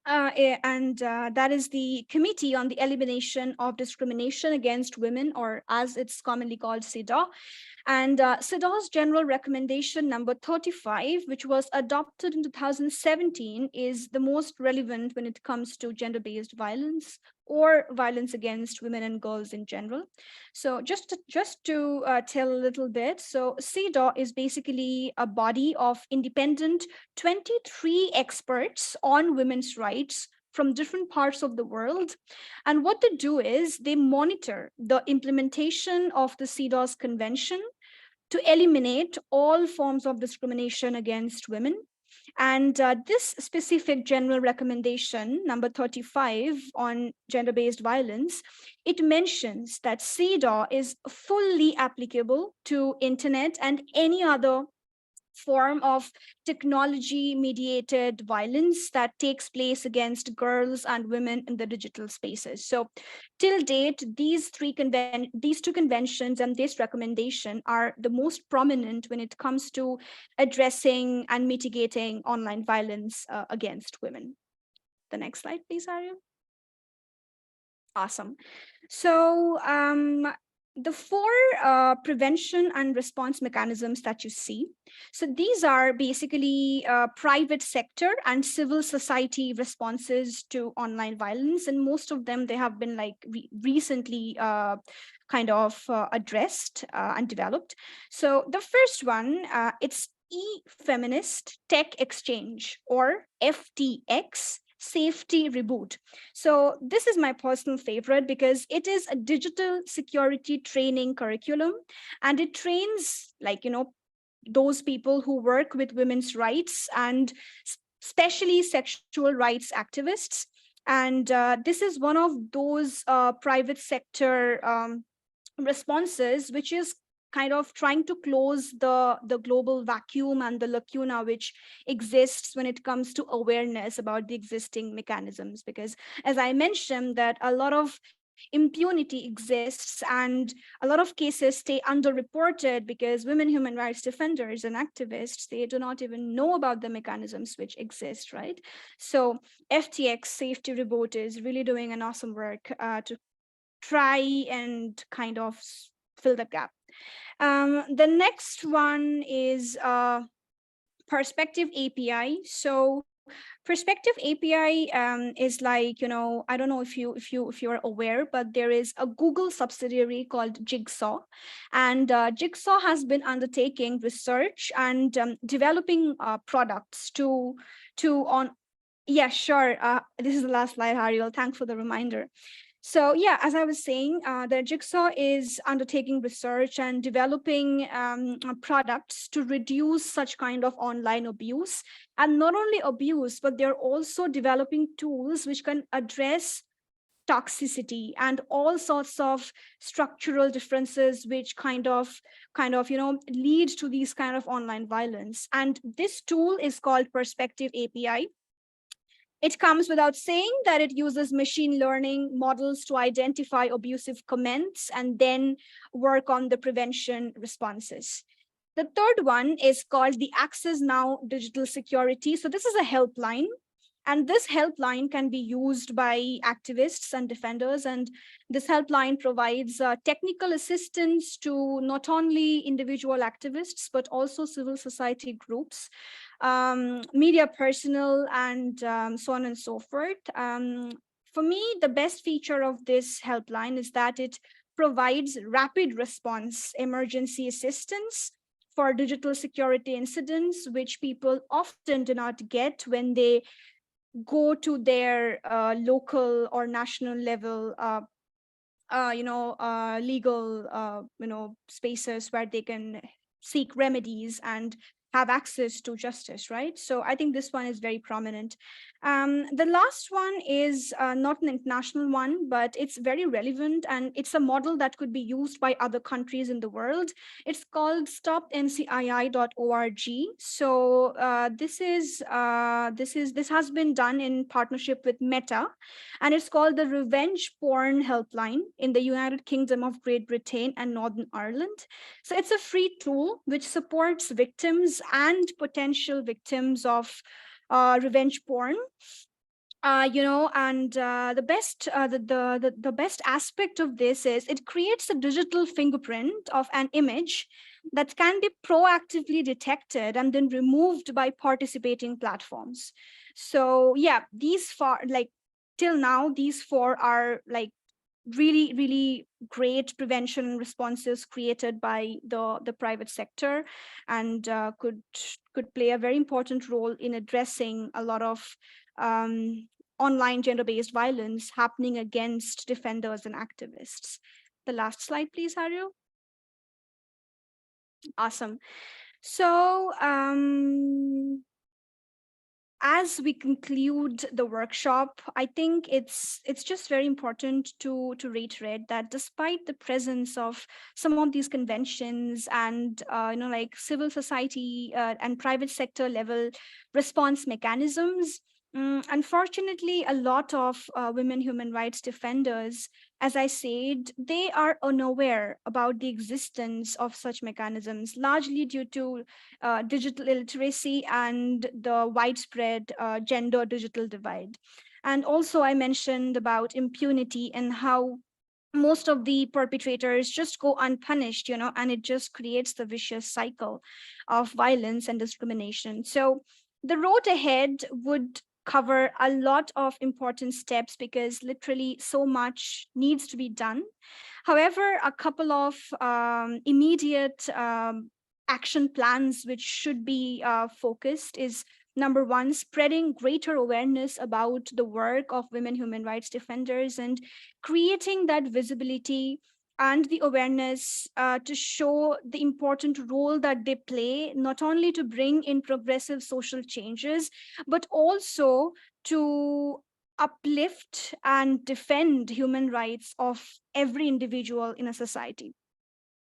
That is the Committee on the Elimination of Discrimination Against Women, or as it's commonly called, CEDAW. And CEDAW's general recommendation number 35, which was adopted in 2017, is the most relevant when it comes to gender-based violence or violence against women and girls in general. So just to tell a little bit, so CEDAW is basically a body of independent 23 experts on women's rights from different parts of the world. And what they do is they monitor the implementation of the CEDAW's convention to eliminate all forms of discrimination against women. And this specific general recommendation, number 35 on gender-based violence, it mentions that CEDAW is fully applicable to internet and any other form of technology-mediated violence that takes place against girls and women in the digital spaces. So till date, these two conventions and this recommendation are the most prominent when it comes to addressing and mitigating online violence against women. The next slide, please, Arya. Awesome. So the four prevention and response mechanisms that you see. So these are basically private sector and civil society responses to online violence. And most of them, they have been like recently kind of addressed and developed. So the first one, it's feminist tech exchange, or FTX. Safety reboot. So this is my personal favorite because it is a digital security training curriculum, and it trains, like, those people who work with women's rights and especially sexual rights activists. And this is one of those private sector responses which is kind of trying to close the global vacuum and the lacuna which exists when it comes to awareness about the existing mechanisms. Because as I mentioned, that a lot of impunity exists and a lot of cases stay underreported because women human rights defenders and activists, they do not even know about the mechanisms which exist, right? So FTX Safety Reboot is really doing an awesome work to try and kind of fill the gap. The next one is Perspective API. So Perspective API is like, I don't know if you're aware, but there is a Google subsidiary called Jigsaw, and Jigsaw has been undertaking research and developing products to on. Yeah, sure. This is the last slide, Ariel. Thanks for the reminder. So yeah, as I was saying, the Jigsaw is undertaking research and developing products to reduce such kind of online abuse. And not only abuse, but they're also developing tools which can address toxicity and all sorts of structural differences which lead to these kind of online violence. And this tool is called Perspective API. It comes without saying that it uses machine learning models to identify abusive comments and then work on the prevention responses. The third one is called the Access Now Digital Security. So this is a helpline, and this helpline can be used by activists and defenders. And this helpline provides technical assistance to not only individual activists, but also civil society groups, media personnel, and so on and so forth. For me, the best feature of this helpline is that it provides rapid response emergency assistance for digital security incidents, which people often do not get when they go to their local or national level legal spaces where they can seek remedies and have access to justice, right? So I think this one is very prominent. The last one is not an international one, but it's very relevant, and it's a model that could be used by other countries in the world. It's called stopncii.org. So this has been done in partnership with Meta, and it's called the Revenge Porn Helpline in the United Kingdom of Great Britain and Northern Ireland. So it's a free tool which supports victims and potential victims of revenge porn. The best aspect of this is it creates a digital fingerprint of an image that can be proactively detected and then removed by participating platforms. So yeah, till now, these four are like really, really great prevention responses created by the private sector, and could play a very important role in addressing a lot of online gender-based violence happening against defenders and activists. The last slide, please, Hario. Awesome. So as we conclude the workshop, I think it's just very important to reiterate that despite the presence of some of these conventions and like civil society and private sector level response mechanisms, unfortunately, a lot of women human rights defenders, as I said, they are unaware about the existence of such mechanisms, largely due to digital illiteracy and the widespread gender digital divide. And also, I mentioned about impunity and how most of the perpetrators just go unpunished, and it just creates the vicious cycle of violence and discrimination. So the road ahead would cover a lot of important steps because literally so much needs to be done. However, a couple of immediate action plans which should be focused is: number one, spreading greater awareness about the work of women human rights defenders and creating that visibility and the awareness to show the important role that they play, not only to bring in progressive social changes, but also to uplift and defend human rights of every individual in a society.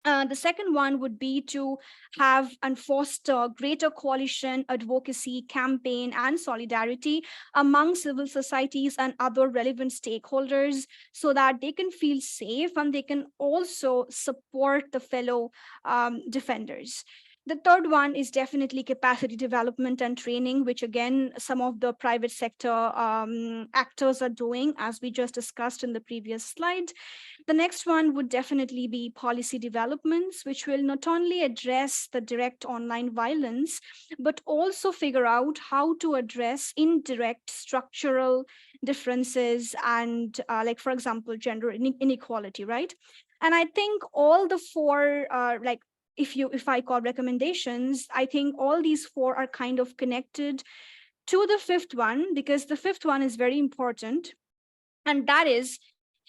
The second one would be to have and foster greater coalition, advocacy, campaign, and solidarity among civil societies and other relevant stakeholders so that they can feel safe and they can also support the fellow defenders. The third one is definitely capacity development and training, which again, some of the private sector actors are doing, as we just discussed in the previous slide. The next one would definitely be policy developments, which will not only address the direct online violence, but also figure out how to address indirect structural differences and, like, for example, gender inequality, right? And I think all the four, if I call recommendations, I think all these four are kind of connected to the fifth one, because the fifth one is very important, and that is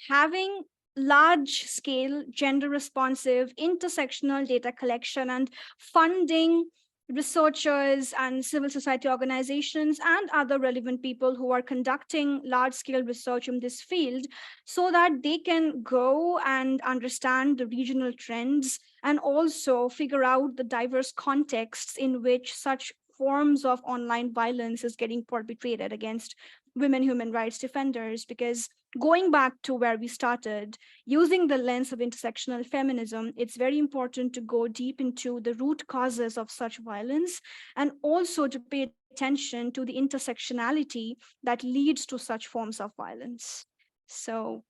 having large scale gender responsive intersectional data collection and funding researchers and civil society organizations and other relevant people who are conducting large scale research in this field, so that they can go and understand the regional trends and also figure out the diverse contexts in which such forms of online violence is getting perpetrated against women human rights defenders. Because going back to where we started, using the lens of intersectional feminism, it's very important to go deep into the root causes of such violence and also to pay attention to the intersectionality that leads to such forms of violence. So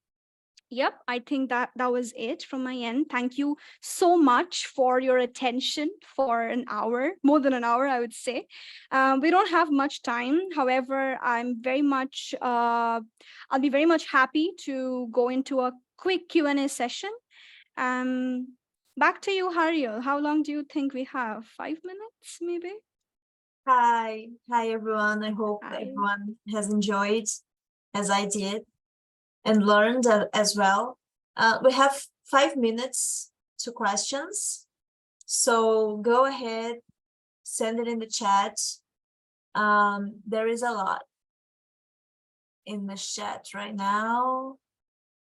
yep, I think that was it from my end. Thank you so much for your attention for an hour, more than an hour, I would say. We don't have much time. However, I'll be very much happy to go into a quick Q&A session. Back to you, Hariel. How long do you think we have? 5 minutes, maybe? Hi everyone. I hope Hi. everyone has enjoyed as I did and learned as well. We have 5 minutes to questions, so go ahead, send it in the chat. There is a lot in the chat right now.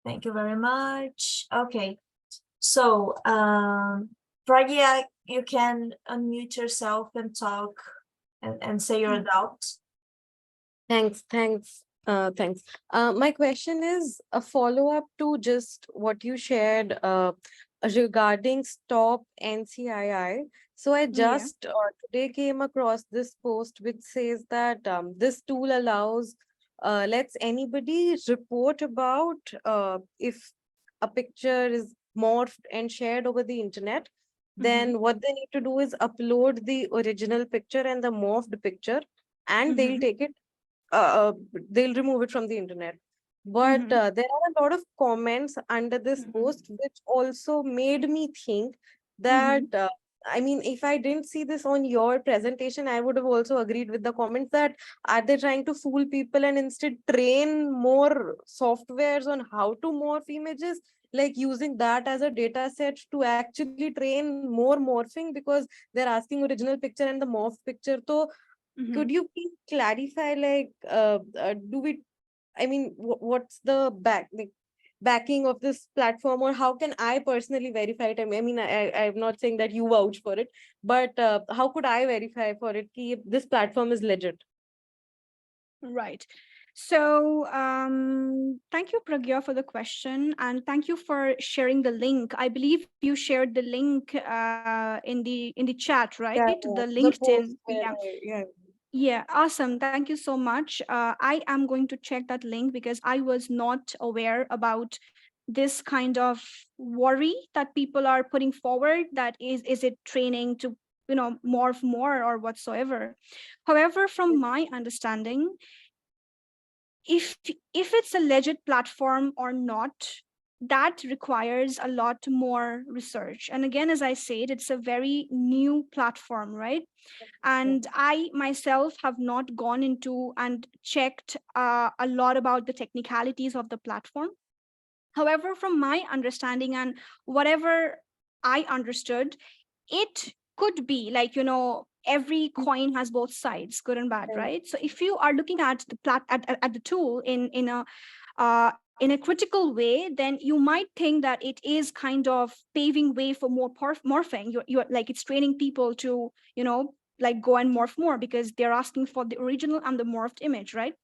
Thank you very much. Okay, so Pragya, you can unmute yourself and talk and say your doubt. Thanks. My question is a follow-up to just what you shared regarding Stop NCII. So I just today came across this post which says that this tool allows lets anybody report about if a picture is morphed and shared over the internet. Then what they need to do is upload the original picture and the morphed picture, and they'll take it they'll remove it from the internet. But there are a lot of comments under this post which also made me think that I mean, if I didn't see this on your presentation, I would have also agreed with the comments that are they trying to fool people and instead train more softwares on how to morph images, like using that as a data set to actually train more morphing, because they're asking original picture and the morph picture. So could you please clarify, like, do we, I mean, what's the backing of this platform, or how can I personally verify it? I mean, I'm not saying that you vouch for it, but how could I verify for it if this platform is legit? Right. So thank you, Pragya, for the question, and thank you for sharing the link. I believe you shared the link in the chat, right? Yeah, The the LinkedIn. post where Yeah, awesome. Thank you so much. I am going to check that link because I was not aware about this kind of worry that people are putting forward. That is it training to, morph more or whatsoever? However, from my understanding, if it's a legit platform or not, that requires a lot more research. And again, as I said, it's a very new platform, right? And I myself have not gone into and checked a lot about the technicalities of the platform. However, from my understanding and whatever I understood, it could be like, every coin has both sides, good and bad, right? So if you are looking at at the tool in a critical way, then you might think that it is kind of paving way for more morphing. You're like, it's training people to, like, go and morph more because they're asking for the original and the morphed image, right?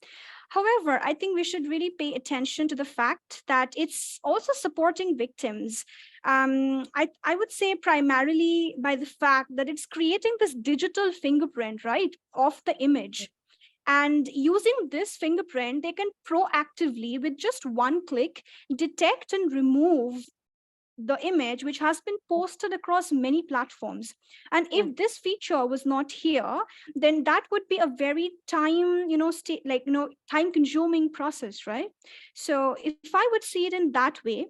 However, I think we should really pay attention to the fact that it's also supporting victims. I would say primarily by the fact that it's creating this digital fingerprint, right, of the image. And using this fingerprint, they can proactively, with just one click, detect and remove the image which has been posted across many platforms. And if this feature was not here, then that would be a very time, time consuming process, right? So if I would see it in that way,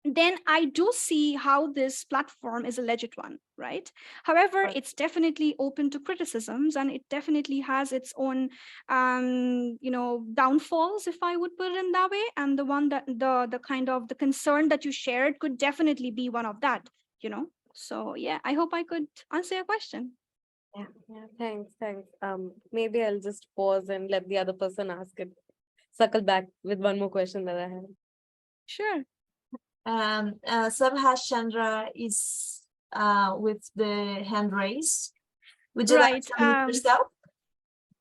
then I do see how this platform is a legit one, right? However, Right. it's definitely open to criticisms, and it definitely has its own, downfalls, if I would put it in that way. And the one that the kind of the concern that you shared could definitely be one of that, you know. So yeah, I hope I could answer your question. Yeah, thanks. Maybe I'll just pause and let the other person ask it. Circle back with one more question that I have. Sure. Subhash Chandra is with the hand raised. Would you like Right. to unmute yourself?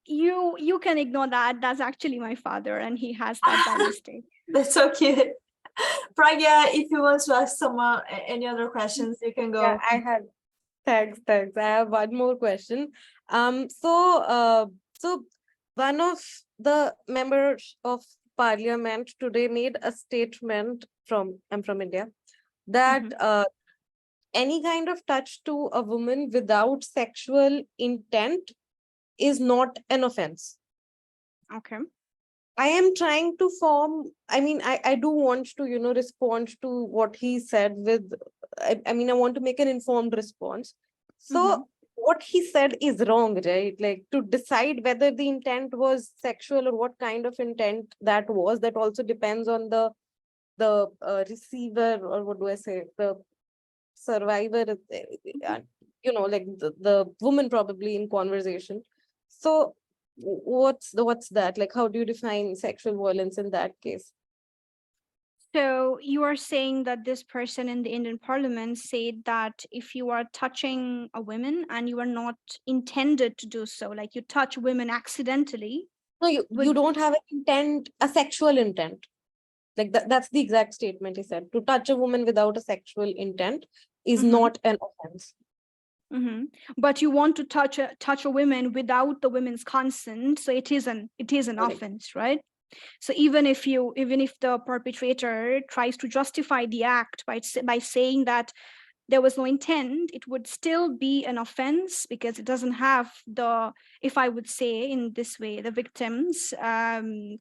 You can ignore that. That's actually my father, and he has that by mistake. That's okay. Pragya, if you want to ask someone any other questions, you can go. Yeah, I had. Thanks. I have one more question. So one of the members of parliament today made a statement I'm from India, that any kind of touch to a woman without sexual intent is not an offense. Okay. I am trying to I do want to, respond to what he said with, I want to make an informed response. So what he said is wrong, right? Like, to decide whether the intent was sexual or what kind of intent that was, that also depends on the receiver, or what do I say, the survivor, like the woman probably in conversation. So what's that? Like, how do you define sexual violence in that case? So you are saying that this person in the Indian parliament said that if you are touching a woman and you are not intended to do so, like you touch women accidentally, No, you would don't have an intent, a sexual intent. Like that's the exact statement he said. To touch a woman without a sexual intent is not an offense. but you want to touch a woman without the woman's consent, so it is an Correct. offense, right? So even if the perpetrator tries to justify the act by saying that there was no intent, it would still be an offense because it doesn't have the, if I would say in this way, the victim's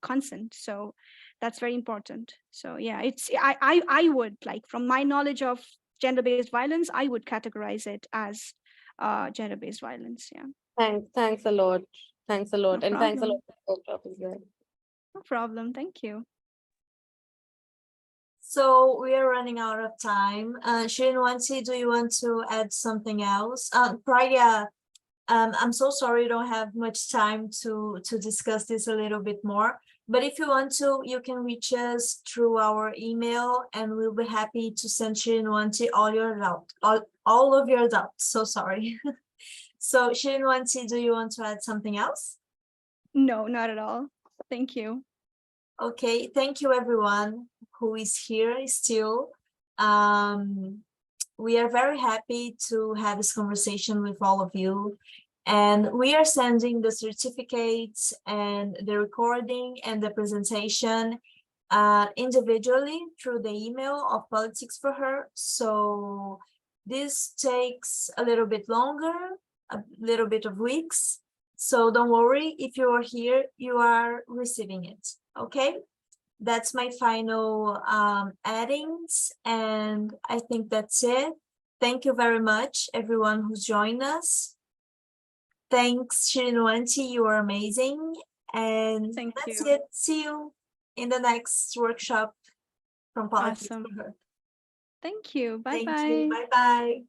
consent. So that's very important. So yeah, I would, like, from my knowledge of gender-based violence, I would categorize it as gender-based violence. Yeah. Thanks a lot. Thanks a lot. No And thanks a lot problem. for the workshop as well. No problem. Thank you. So we are running out of time. Srinwanti, do you want to add something else? Pragya, I'm so sorry you don't have much time to discuss this a little bit more. But if you want to, you can reach us through our email, and we'll be happy to send Srinwanti all of your doubts. So sorry. So Srinwanti, do you want to add something else? No, not at all. Thank you. Okay, thank you everyone who is here still. We are very happy to have this conversation with all of you. And we are sending the certificates and the recording and the presentation individually through the email of Politics for Her. So this takes a little bit longer, a little bit of weeks. So don't worry, if you are here, you are receiving it, okay? That's my final addings, and I think that's it. Thank you very much, everyone who's joined us. Thanks, Srinwanti, you are amazing. And Thank that's you. it. See you in the next workshop from Politics Awesome. for Her. Thank you. Bye Thank you. bye. Bye-bye.